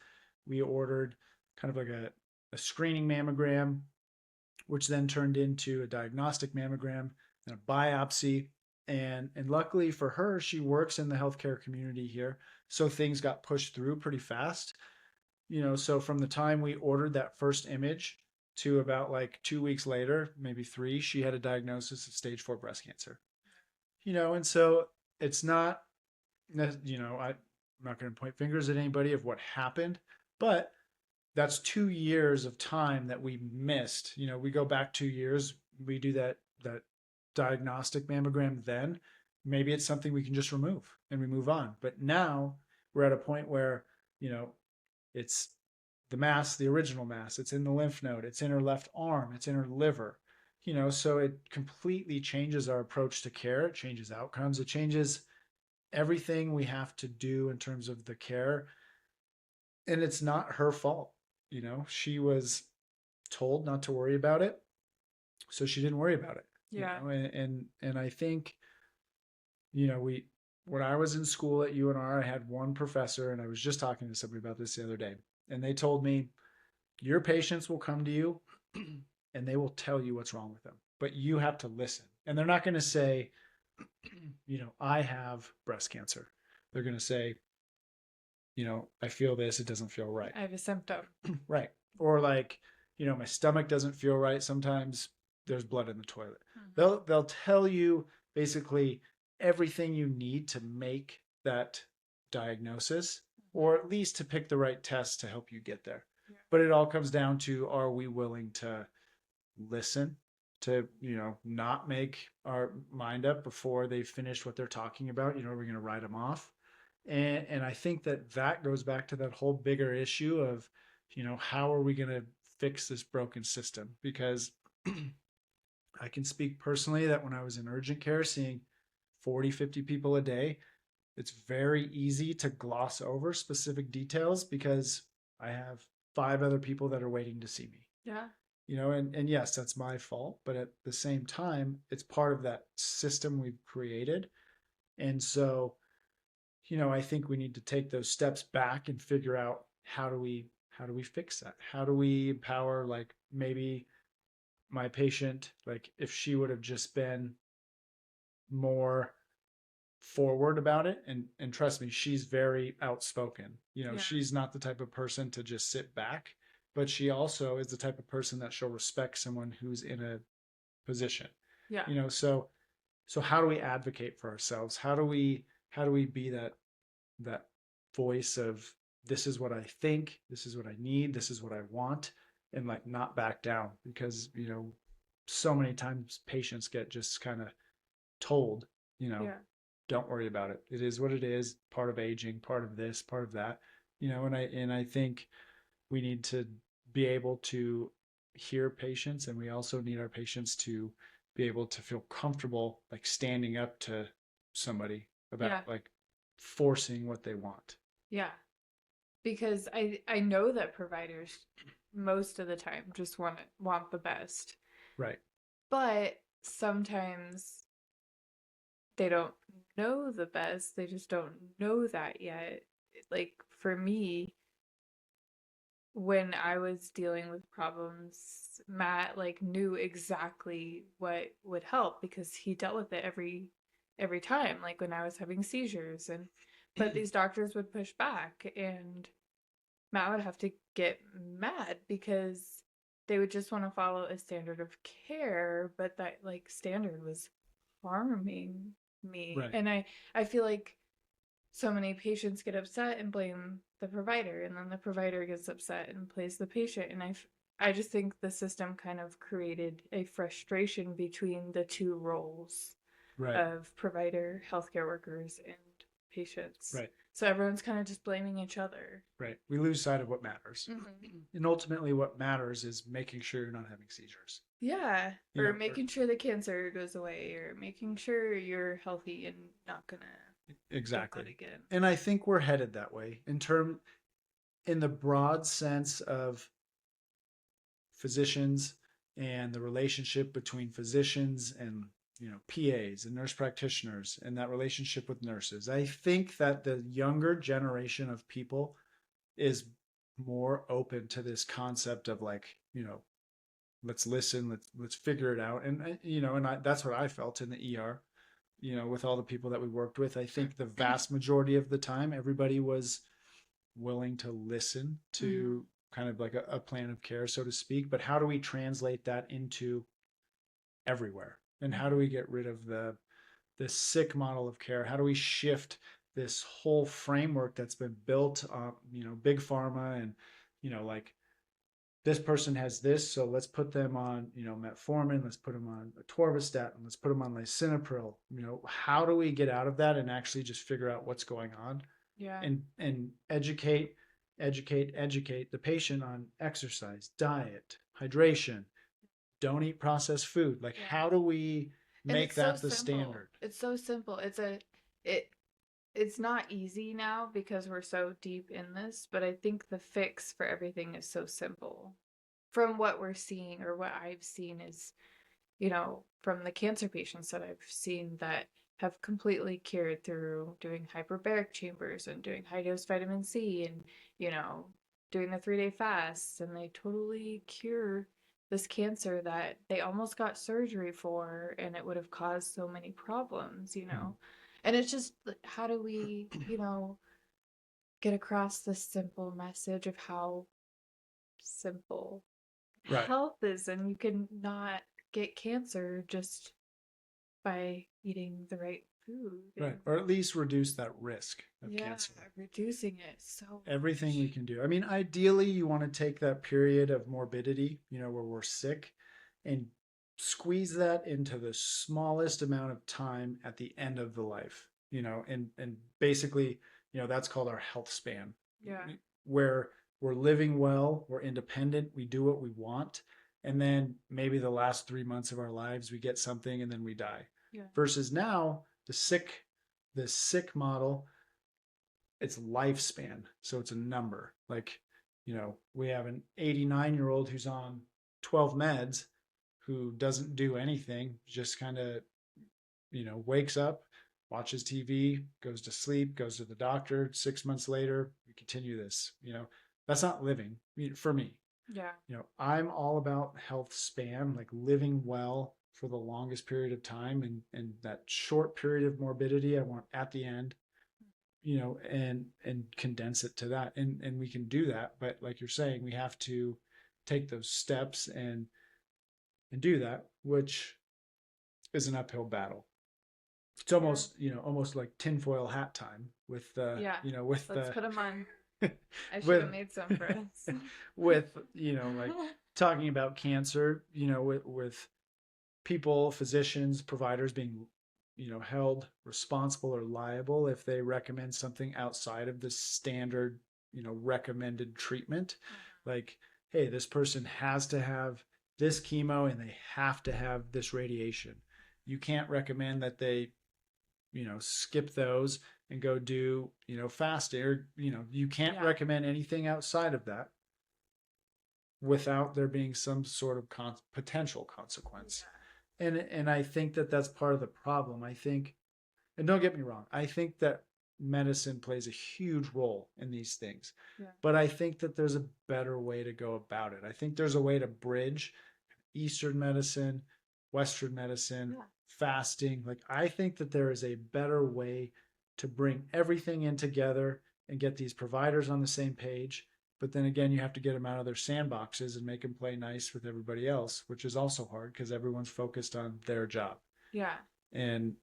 we ordered kind of like a screening mammogram, which then turned into a diagnostic mammogram and a biopsy. And luckily for her, she works in the healthcare community here. So things got pushed through pretty fast. So from the time we ordered that first image to about like 2 weeks later, maybe three, she had a diagnosis of stage 4 breast cancer. And so it's not, I'm not going to point fingers at anybody of what happened, but that's 2 years of time that we missed. We go back 2 years, we do that diagnostic mammogram then. Maybe it's something we can just remove and we move on. But now we're at a point where, it's the mass, the original mass, it's in the lymph node, it's in her left arm, it's in her liver. So it completely changes our approach to care. It changes outcomes. It changes everything we have to do in terms of the care. And it's not her fault. She was told not to worry about it, so she didn't worry about it.
Yeah.
And I think, when I was in school at UNR, I had one professor, and I was just talking to somebody about this the other day, and they told me, your patients will come to you and they will tell you what's wrong with them, but you have to listen. And they're not going to say, I have breast cancer. They're going to say, I feel this, it doesn't feel right.
I have a symptom.
Right. Or like, my stomach doesn't feel right. Sometimes there's blood in the toilet. Mm-hmm. They'll tell you basically everything you need to make that diagnosis, or at least to pick the right test to help you get there. Yeah. But it all comes down to, are we willing to listen, to, not make our mind up before they've finished what they're talking about? Are we going to write them off? And I think that goes back to that whole bigger issue of, how are we going to fix this broken system? Because I can speak personally that when I was in urgent care seeing 40, 50 people a day, it's very easy to gloss over specific details because I have 5 other people that are waiting to see me.
Yeah.
And yes, that's my fault, but at the same time, it's part of that system we've created. And so, I think we need to take those steps back and figure out how do we fix that? How do we empower, like, maybe my patient, like if she would have just been more forward about it, and trust me, she's very outspoken. Yeah. She's not the type of person to just sit back, but she also is the type of person that she'll respect someone who's in a position. Yeah. So how do we advocate for ourselves? How do we be that voice of, this is what I think, this is what I need, this is what I want, and like not back down? Because so many times patients get just kind of told, yeah, don't worry about it, it is what it is, part of aging, part of this, part of that. And I think we need to be able to hear patients, and we also need our patients to be able to feel comfortable like standing up to somebody about like forcing what they want. Yeah.
Because I know that providers most of the time just want the best. Right. But sometimes they don't know the best. They just don't know that yet. Like for me, when I was dealing with problems, Matt like knew exactly what would help because he dealt with it every time, like when I was having seizures, but these doctors would push back and Matt would have to get mad because they would just want to follow a standard of care, but that like standard was harming me. Right. And I feel like so many patients get upset and blame the provider, and then the provider gets upset and blames the patient. And I just think the system kind of created a frustration between the two roles. Right. Of provider, healthcare workers, and patients. Right. So everyone's kind of just blaming each other.
Right. We lose sight of what matters. Mm-hmm. And ultimately what matters is making sure you're not having seizures.
Yeah. Or making sure the cancer goes away, or making sure you're healthy and not gonna
Exactly.
again.
And I think we're headed that way in the broad sense of physicians and the relationship between physicians and PAs and nurse practitioners and that relationship with nurses. I think that the younger generation of people is more open to this concept of like, let's listen, let's figure it out. And that's what I felt in the ER, with all the people that we worked with. I think the vast majority of the time everybody was willing to listen to kind of like a plan of care, so to speak. But how do we translate that into everywhere? And how do we get rid of this sick model of care? How do we shift this whole framework that's been built on, big pharma and, like this person has this, so let's put them on, metformin, let's put them on atorvastatin, let's put them on lisinopril. How do we get out of that and actually just figure out what's going on?
Yeah.
And educate the patient on exercise, diet, hydration, don't eat processed food. Like, how do we make that the standard?
It's so simple. It's not easy now because we're so deep in this, but I think the fix for everything is so simple. From what we're seeing, or what I've seen, is, from the cancer patients that I've seen that have completely cured through doing hyperbaric chambers and doing high dose vitamin C and, doing the 3-day fasts, and they totally cure this cancer that they almost got surgery for, and it would have caused so many problems. And it's just, how do we, get across this simple message of how simple health is, and you can not get cancer just by eating the right food.
Right. Or at least reduce that risk of cancer.
Reducing it. So
everything we can do. I mean, ideally you want to take that period of morbidity, where we're sick, and squeeze that into the smallest amount of time at the end of the life, and basically, that's called our health span.
Yeah.
Where we're living well, we're independent, we do what we want, and then maybe the last 3 months of our lives we get something and then we die.
Yeah.
Versus now, the sick model, it's lifespan. So it's a number. Like, we have an 89-year-old who's on 12 meds who doesn't do anything, just kind of, wakes up, watches TV, goes to sleep, goes to the doctor. 6 months later, we continue this. That's not living for me.
Yeah.
I'm all about health span, like living well for the longest period of time, and that short period of morbidity I want at the end, and condense it to that. And we can do that, but like you're saying, we have to take those steps and do that, which is an uphill battle. It's almost, almost like tinfoil hat time with with
let's put them on. I should
with,
have made some for us.
with, like talking about cancer, with people, physicians, providers being, held responsible or liable if they recommend something outside of the standard, recommended treatment. Like, hey, this person has to have this chemo and they have to have this radiation. You can't recommend that they, skip those and go do, fasting, or, you can't recommend anything outside of that without there being some sort of potential consequence. And I think that that's part of the problem. I think, and don't get me wrong, I think that medicine plays a huge role in these things. Yeah. But I think that there's a better way to go about it. I think there's a way to bridge Eastern medicine, Western medicine, fasting. Like, I think that there is a better way to bring everything in together and get these providers on the same page. But then again, you have to get them out of their sandboxes and make them play nice with everybody else, which is also hard because everyone's focused on their job.
Yeah.
And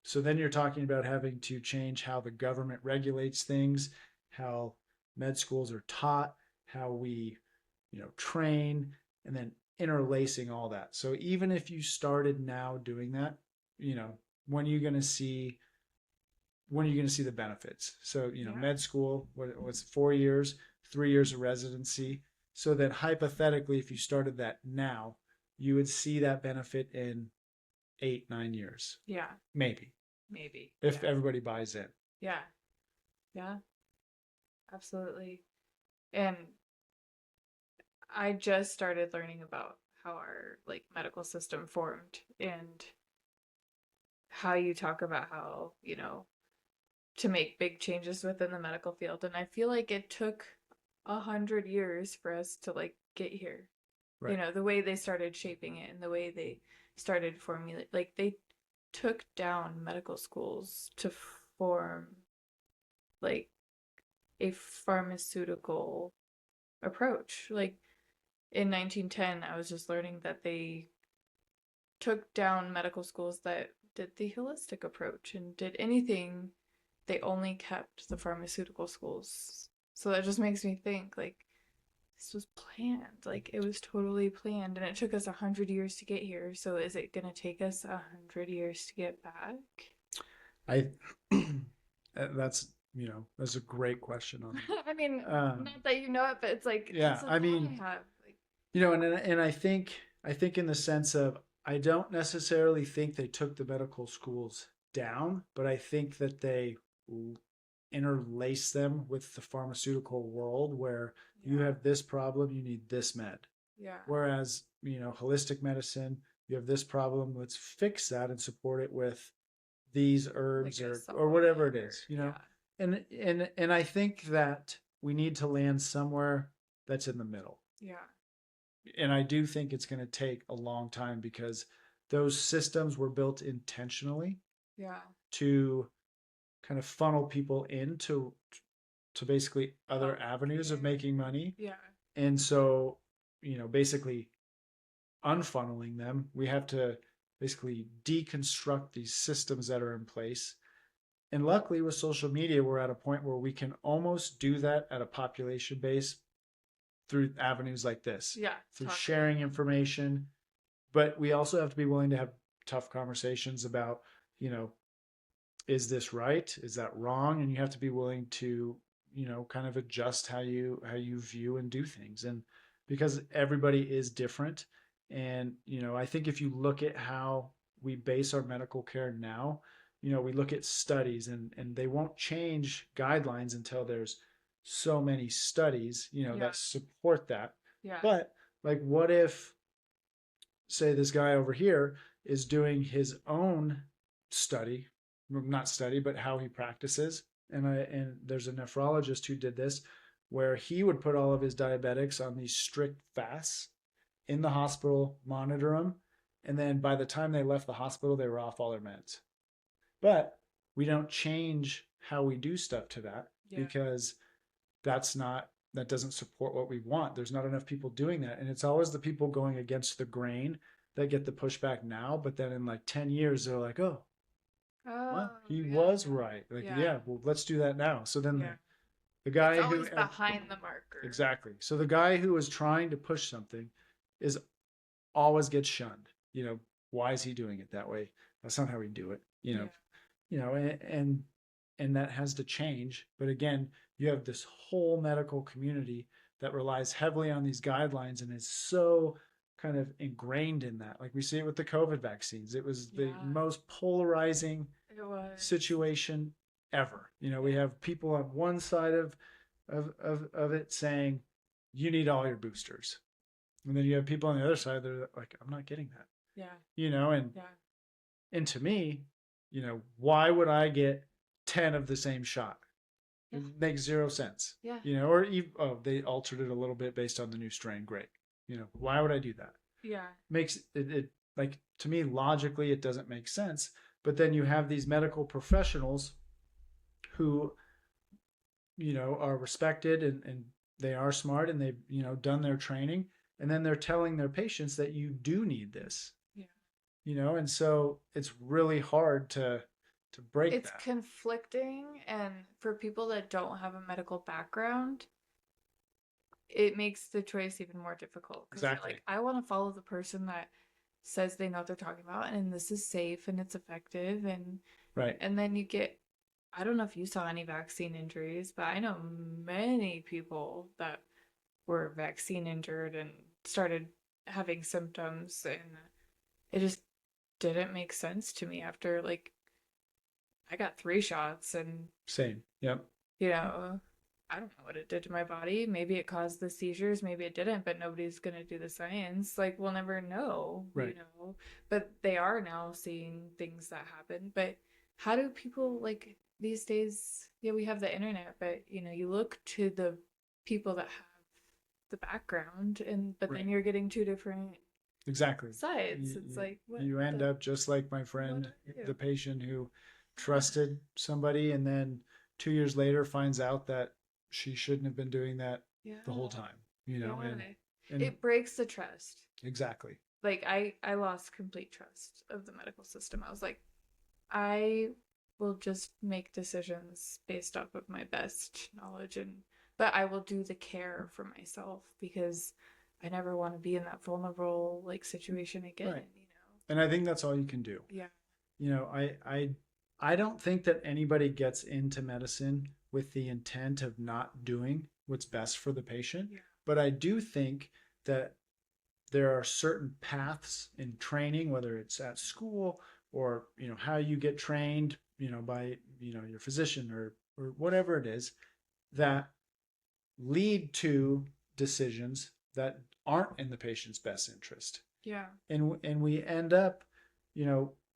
so then you're talking about having to change how the government regulates things, how med schools are taught, how we, train, and then interlacing all that. So even if you started now doing that, when are you going to see the benefits? So, med school, what's 4 years, 3 years of residency. So that hypothetically, if you started that now, you would see that benefit in 8-9 years.
Yeah.
Maybe.
maybe.
if everybody buys in.
Yeah. Yeah, absolutely. And I just started learning about how our like medical system formed and how you talk about how, to make big changes within the medical field. And I feel like it took 100 years for us to like get here.
Right.
The way they started shaping it and the way they started formulating, like they took down medical schools to form like a pharmaceutical approach. Like in 1910, I was just learning that they took down medical schools that did the holistic approach and did anything. They only kept the pharmaceutical schools. So that just makes me think like this was planned. Like it was totally planned and it took us 100 years to get here. So is it gonna take us 100 years to get back?
I that's that's a great question on
I mean,
that.
not that you know it, but it's like
Yeah,
that's a
I
thought
mean,
I have. Like,
and I think in the sense of I don't necessarily think they took the medical schools down, but I think that they interlace them with the pharmaceutical world where you
yeah,
have this problem, you need this med.
yeah,
Whereas, holistic medicine, you have this problem, let's fix that and support it with these herbs
like a
or whatever it
supplement or
is.
yeah,
And I think that we need to land somewhere that's in the middle.
yeah,
And I do think it's going to take a long time because those systems were built intentionally
yeah,
to kind of funnel people into to basically other avenues of
healthcare.
making money.
Yeah,
And so, basically unfunneling them, we have to basically deconstruct these systems that are in place. And luckily, with social media, we're at a point where we can almost do that at a population base through avenues like this,
yeah,
through
talk
sharing
about it.
information. But we also have to be willing to have tough conversations about, you know, is this right? Is that wrong? And you have to be willing to, kind of adjust how you view and do things. And because everybody is different. And, I think if you look at how we base our medical care now, we look at studies and they won't change guidelines until there's so many studies,
Yeah,
that support that.
yeah,
But like, what if, say, this guy over here is doing his own study, not study, but how he practices. And there's a nephrologist who did this, where he would put all of his diabetics on these strict fasts in the hospital, monitor them, and then by the time they left the hospital, they were off all their meds. But we don't change how we do stuff to that
yeah,
because that doesn't support what we want. There's not enough people doing that. And it's always the people going against the grain that get the pushback now. But then in like 10 years, they're like, oh,
oh
well, he
yeah,
was right. Like,
yeah,
yeah, well, let's do that now. So then
yeah.
the
It's
guy who,
always behind the marker.
exactly. So the guy who was trying to push something is always gets shunned. Why is he doing it that way? That's not how we do it.
Yeah,
And that has to change. But again, you have this whole medical community that relies heavily on these guidelines and is so kind of ingrained in that. Like we see it with the COVID vaccines. It was the
yeah,
most polarizing
it was.
situation ever. We
Yeah,
have people on one side of it saying, you need all your boosters. And then you have people on the other side that are like, I'm not getting that.
yeah,
And
yeah,
to me, why would I get 10 of the same shot?
yeah,
It makes zero sense.
yeah,
Or even, oh, they altered it a little bit based on the new strain. Great. Why would I do that?
yeah,
Makes it like, to me, logically, it doesn't make sense. But then you have these medical professionals who, are respected and they are smart and they've, done their training. And then they're telling their patients that you do need this,
yeah.
and so it's really hard to break
It's
that.
conflicting, and for people that don't have a medical background, it makes the choice even more difficult because you're
Exactly.
like, I want to follow the person that says they know what they're talking about and this is safe and it's effective
Right.
and then you get, I don't know if you saw any vaccine injuries, but I know many people that were vaccine injured and started having symptoms and it just didn't make sense to me after like I got 3 shots and,
Same. Yep.
you know, I don't know what it did to my body. Maybe it caused the seizures, maybe it didn't, but nobody's going to do the science. Like, we'll never know,
Right.
But they are now seeing things that happen. But how do people, like, these days, yeah, we have the internet, but, you look to the people that have the background, but
Right.
then you're getting 2 different
Exactly.
sides. It's like, what
You end
the,
up just like my friend,
what are
the
you?
patient who trusted somebody and then 2 years later finds out that she shouldn't have been doing that
Yeah.
the whole time,
Yeah.
and
It breaks the trust.
exactly.
Like, I lost complete trust of the medical system. I was like, I will just make decisions based off of my best knowledge, but I will do the care for myself because I never want to be in that vulnerable like situation again,
Right. And I think that's all you can do.
Yeah.
I don't think that anybody gets into medicine with the intent of not doing what's best for the patient.
Yeah.
But I do think that there are certain paths in training, whether it's at school or, how you get trained, by, your physician or whatever it is, that lead to decisions that aren't in the patient's best interest.
Yeah.
And we end up,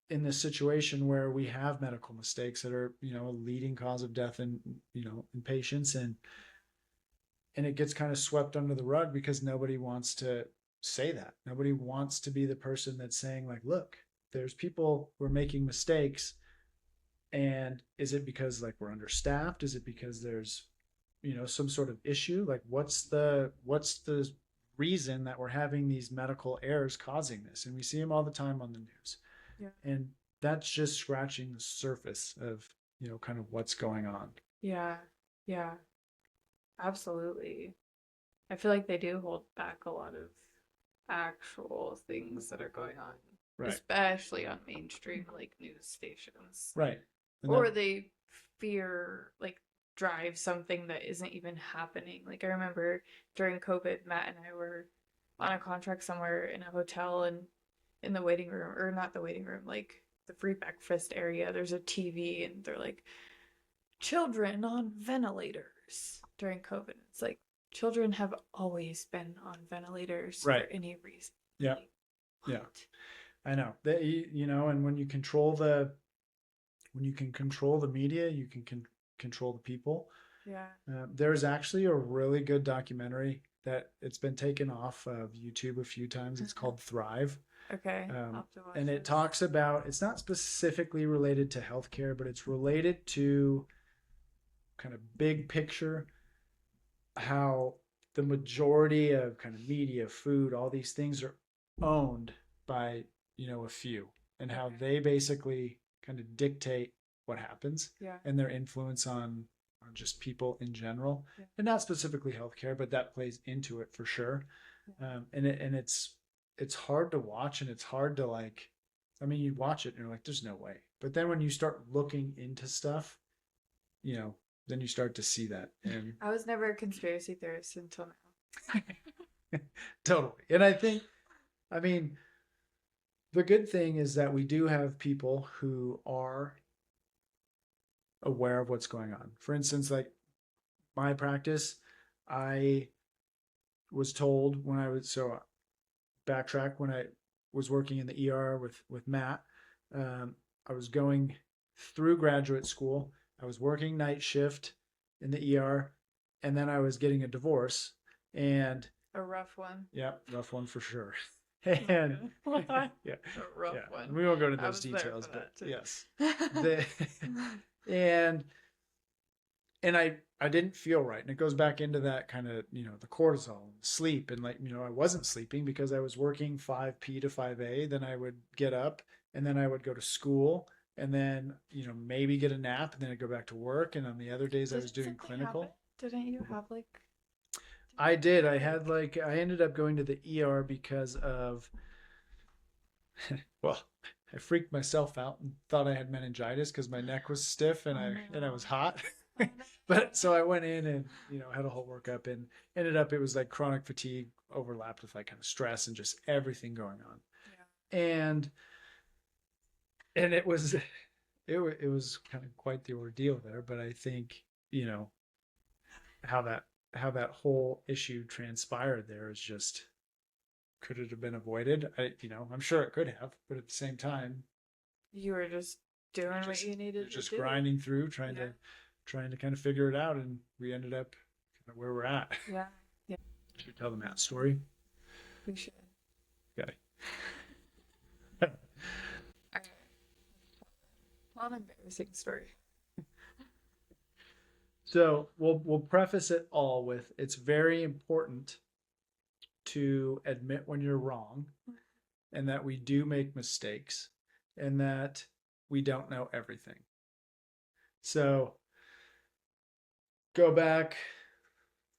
in this situation where we have medical mistakes that are, a leading cause of death in patients, and it gets kind of swept under the rug because nobody wants to say that. Nobody wants to be the person that's saying, like, look, there's people who are making mistakes. And is it because, like, we're understaffed? Is it because there's, some sort of issue? Like, what's the reason that we're having these medical errors causing this? And we see them all the time on the news.
Yeah.
And that's just scratching the surface of, kind of what's going on.
Yeah. Yeah. Absolutely. I feel like they do hold back a lot of actual things that are going on,
Right.
especially on mainstream like news stations.
Right.
Or they fear like drive something that isn't even happening. Like, I remember during COVID, Matt and I were on a contract somewhere in a hotel, and in the waiting room, or not the waiting room, like the free breakfast area, there's a TV and they're like, children on ventilators during COVID. It's like, children have always been on ventilators for any reason.
Yeah.
Like,
yeah. I know that, and when you can control the media, you can control the people.
Yeah.
There's actually a really good documentary that it's been taken off of YouTube a few times. It's called Thrive.
Okay.
And it talks about, it's not specifically related to healthcare, but it's related to kind of big picture, how the majority of kind of media, food, all these things are owned by, a few, and how they basically kind of dictate what happens.
Yeah.
And their influence on just people in general. Yeah. And not specifically healthcare, but that plays into it for sure. Yeah. And it's hard to watch, and it's hard to, like, I mean, you watch it and you're like, there's no way. But then when you start looking into stuff, then you start to see that. And
I was never a conspiracy theorist until now.
Totally. And I mean, the good thing is that we do have people who are aware of what's going on. For instance, like my practice, I was told when I was, so backtrack, when I was working in the ER with Matt, I was going through graduate school. I was working night shift in the ER, and then I was getting a divorce, and
a rough one.
Yeah, rough one for sure. And yeah,
a rough one.
We won't go into those details, but yes. And I didn't feel right. And it goes back into that kind of, the cortisol and sleep. And, like, I wasn't sleeping because I was working 5P to 5A. Then I would get up, and then I would go to school, and then, maybe get a nap, and then I'd go back to work. And on the other days I was doing clinical.
Happen? Didn't you have like...
I did. I had I ended up going to the ER because of, well, I freaked myself out and thought I had meningitis because my neck was stiff and I was hot. But so I went in and, had a whole workup, and ended up, it was like chronic fatigue overlapped with like kind of stress and just everything going on. Yeah. And it was it was kind of quite the ordeal there, but I think, how that whole issue transpired there is just, could it have been avoided? I'm sure it could have, but at the same time,
You were just doing what you
you're
needed to
just
do.
grinding through,
Yeah.
trying to kind of figure it out, and we ended up kind of where we're at.
Yeah. Yeah.
Should we tell the Matt story?
We should.
Okay.
All right. Well, an embarrassing story.
So we'll preface it all with, it's very important to admit when you're wrong, and that we do make mistakes, and that we don't know everything. So go back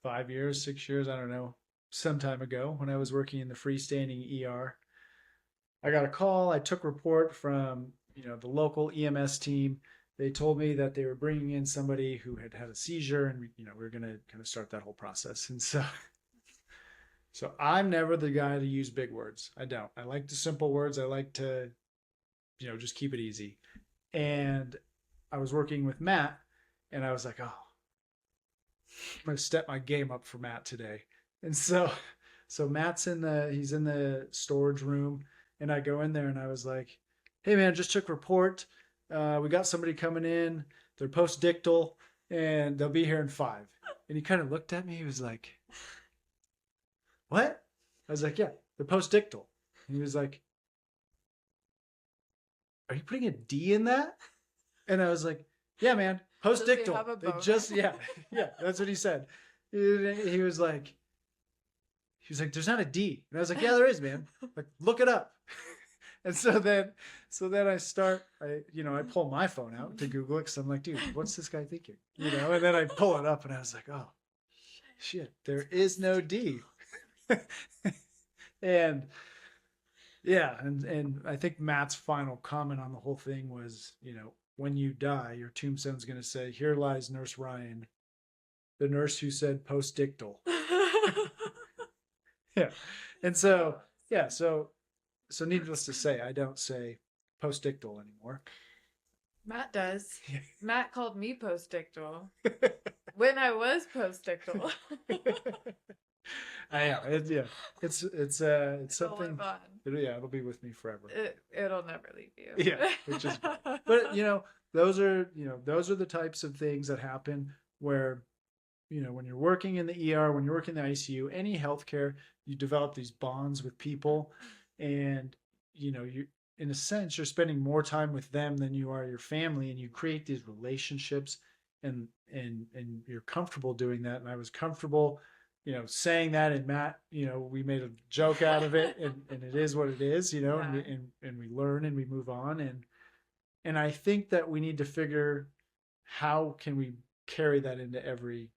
5 years, 6 years, I don't know, some time ago when I was working in the freestanding ER. I got a call. I took report from the local EMS team. They told me that they were bringing in somebody who had had a seizure, and we were going to kind of start that whole process. And so I'm never the guy to use big words. I don't. I like the simple words. I like to just keep it easy. And I was working with Matt, and I was like, oh, I'm going to step my game up for Matt today. And so Matt's he's in the storage room, and I go in there and I was like, hey man, just took report. We got somebody coming in. They're post-dictal, and they'll be here in 5. And he kind of looked at me. He was like, what? I was like, yeah, they're post-dictal. And he was like, are you putting a D in that? And I was like, yeah, man, post-dictal. They just, yeah, that's what he said. He was like, there's not a D. And I was like, yeah, there is, man. Like, look it up. And so then I pull my phone out to Google it, because I'm like, dude, what's this guy thinking? And then I pull it up, and I was like, oh, shit, there is no D. And yeah, and I think Matt's final comment on the whole thing was, when you die, your tombstone's going to say, here lies Nurse Ryan, the nurse who said post-dictal. Yeah. And so needless to say, I don't say post-dictal anymore.
Matt does. Matt called me post-dictal when I was post-dictal.
I know. It's something. It'll be with me forever.
It'll never leave you.
Yeah, which is great. But those are the types of things that happen where, when you're working in the ER, when you're working in the ICU, any healthcare, you develop these bonds with people, and you, in a sense, you're spending more time with them than you are your family, and you create these relationships, and you're comfortable doing that. And I was comfortable, saying that, and Matt, we made a joke out of it, and it is what it is,
Yeah.
and we learn and we move on, and I think that we need to figure, how can we carry that into every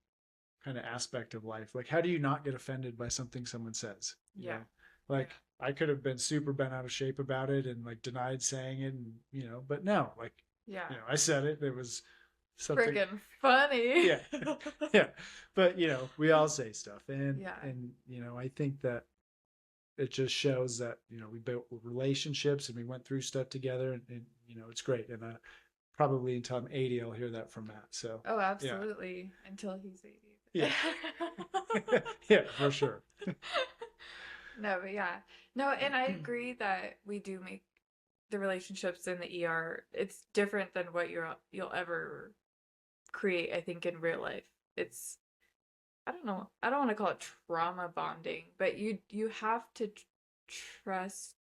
kind of aspect of life? Like, how do you not get offended by something someone says?
Yeah.
Like, I could have been super bent out of shape about it and like denied saying it, and but no, like,
Yeah.
I said it. It was something
Friggin' funny.
Yeah. Yeah. But we all say stuff, and
Yeah.
and I think that it just shows that we built relationships, and we went through stuff together, and it's great. And probably until I'm 80, I'll hear that from Matt. So
Oh, absolutely. Until he's 80.
yeah. Yeah, for sure.
No, but yeah. No, and I agree that we do make the relationships in the ER, it's different than what you'll ever create, I think, in real life. It's, I don't know, I don't want to call it trauma bonding, but you have to trust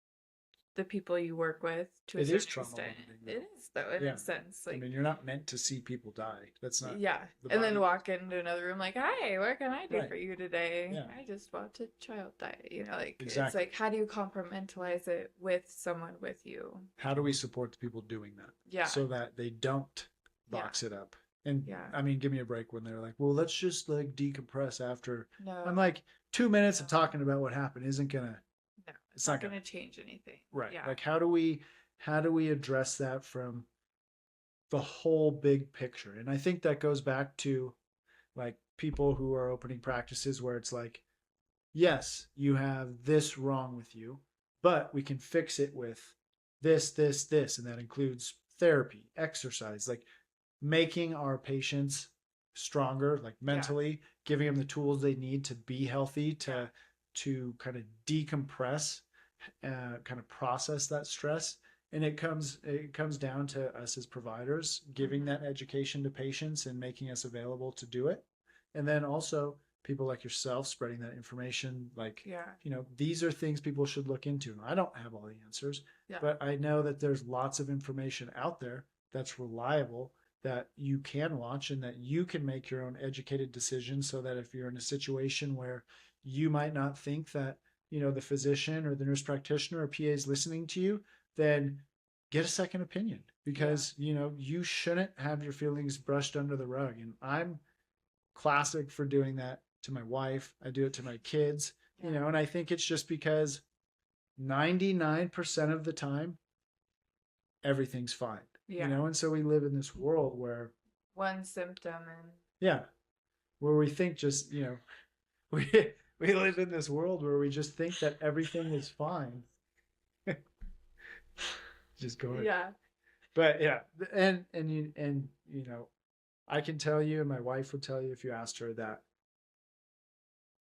the people you work with to a
It is
certain
trauma
extent.
bonding,
It is, though, in
Yeah.
a sense.
I
Like,
mean, you're not meant to see people die. That's not.
yeah.
the
And then
body.
walk into another room like, hi, what can I do
Right.
for you today?
Yeah.
I just watched a child die. Like, it's
Exactly.
like, how do you compartmentalize it with someone with you?
How do we support the people doing that?
Yeah.
So that they don't box it up. And
Yeah.
I mean, give me a break when they're like, well, let's just like decompress after.
No.
I'm like, 2 minutes of
No.
talking about what happened isn't gonna.
No,
It's not
going to change anything.
Right.
Yeah.
Like, how do we address that from the whole big picture? And I think that goes back to like people who are opening practices where it's like, yes, you have this wrong with you, but we can fix it with this, and that includes therapy, exercise, like making our patients stronger, like
Yeah.
mentally, giving them the tools they need to be healthy, to kind of decompress, kind of process that stress. And it comes down to us as providers giving that education to patients and making us available to do it. And then also people like yourself spreading that information, like,
Yeah.
these are things people should look into. And I don't have all the answers,
Yeah.
but I know that there's lots of information out there that's reliable, that you can watch, and that you can make your own educated decisions, so that if you're in a situation where you might not think that, the physician or the nurse practitioner or PA is listening to you, then get a second opinion, because, you shouldn't have your feelings brushed under the rug. And I'm classic for doing that to my wife. I do it to my kids, and I think it's just because 99% of the time, everything's fine.
Yeah.
And so we live in this world where,
One symptom and
yeah, where we think just, we we live in this world where we just think that everything is fine. Just going.
yeah.
But yeah, and I can tell you, and my wife would tell you if you asked her, that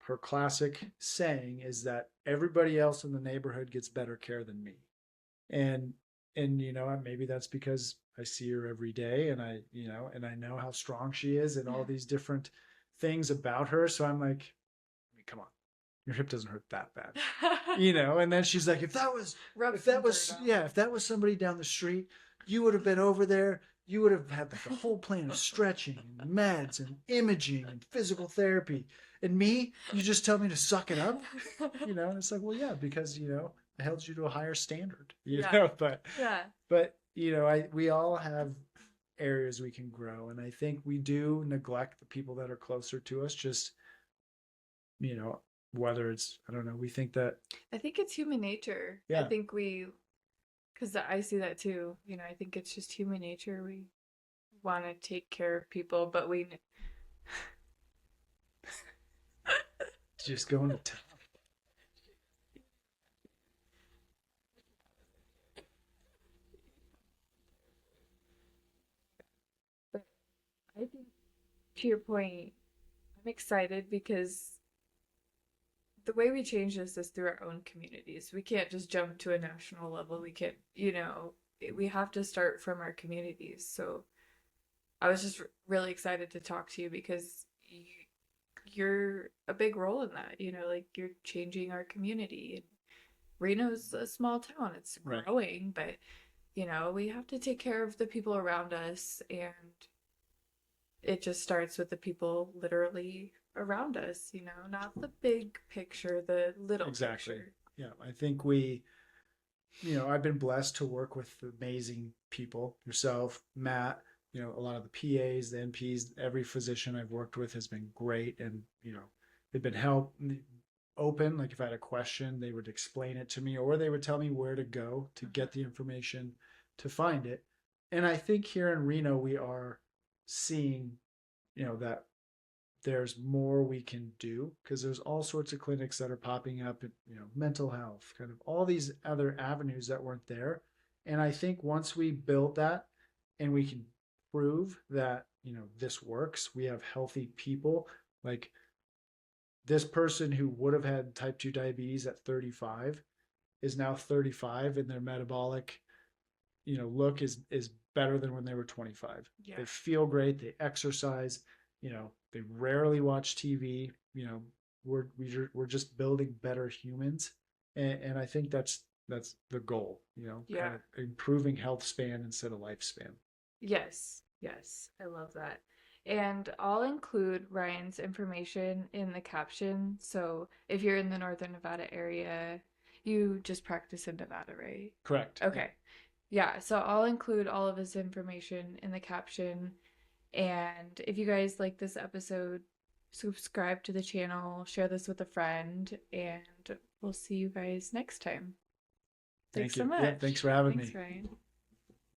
her classic saying is that everybody else in the neighborhood gets better care than me. And maybe that's because I see her every day, and I know how strong she is, and all these different things about her. So I'm like, I mean, come on, your hip doesn't hurt that bad. And then she's like, if that was somebody down the street, you would have been over there. You would have had like a whole plan of stretching and meds and imaging and physical therapy. And me, you just tell me to suck it up. And it's like, well, yeah, because I held you to a higher standard. But we all have areas we can grow, and I think we do neglect the people that are closer to us. Just whether it's, I don't know, we think that.
I think it's human nature.
Yeah.
I think because I see that too. I think it's just human nature. We want to take care of people, but we
just going to town.
But I think, to your point, I'm excited because the way we change this is through our own communities. We can't just jump to a national level. We can't, we have to start from our communities. So I was just really excited to talk to you because you're a big role in that, like you're changing our community. And Reno's a small town. It's growing, but we have to take care of the people around us, and it just starts with the people literally around us, not the big picture, the little picture.
Yeah, I think I've been blessed to work with amazing people, yourself, Matt, a lot of the PAs, the NPs, every physician I've worked with has been great. And, they've been open. Like if I had a question, they would explain it to me, or they would tell me where to go to get the information to find it. And I think here in Reno, we are seeing, that there's more we can do, because there's all sorts of clinics that are popping up, mental health, kind of all these other avenues that weren't there. And I think once we build that and we can prove that, this works, we have healthy people. Like this person who would have had type 2 diabetes at 35 is now 35, and their metabolic, look is better than when they were 25.
Yeah.
They feel great. They exercise. They rarely watch TV. We're just building better humans, and I think that's the goal. Kind of improving health span instead of lifespan.
Yes, I love that. And I'll include Ryan's information in the caption. So if you're in the Northern Nevada area, you just practice in Nevada, right?
Correct.
Okay. Yeah, so I'll include all of his information in the caption. And if you guys like this episode, subscribe to the channel, share this with a friend, and we'll see you guys next time. Thanks so much.
Yeah, thanks for having me.
Thanks, Ryan.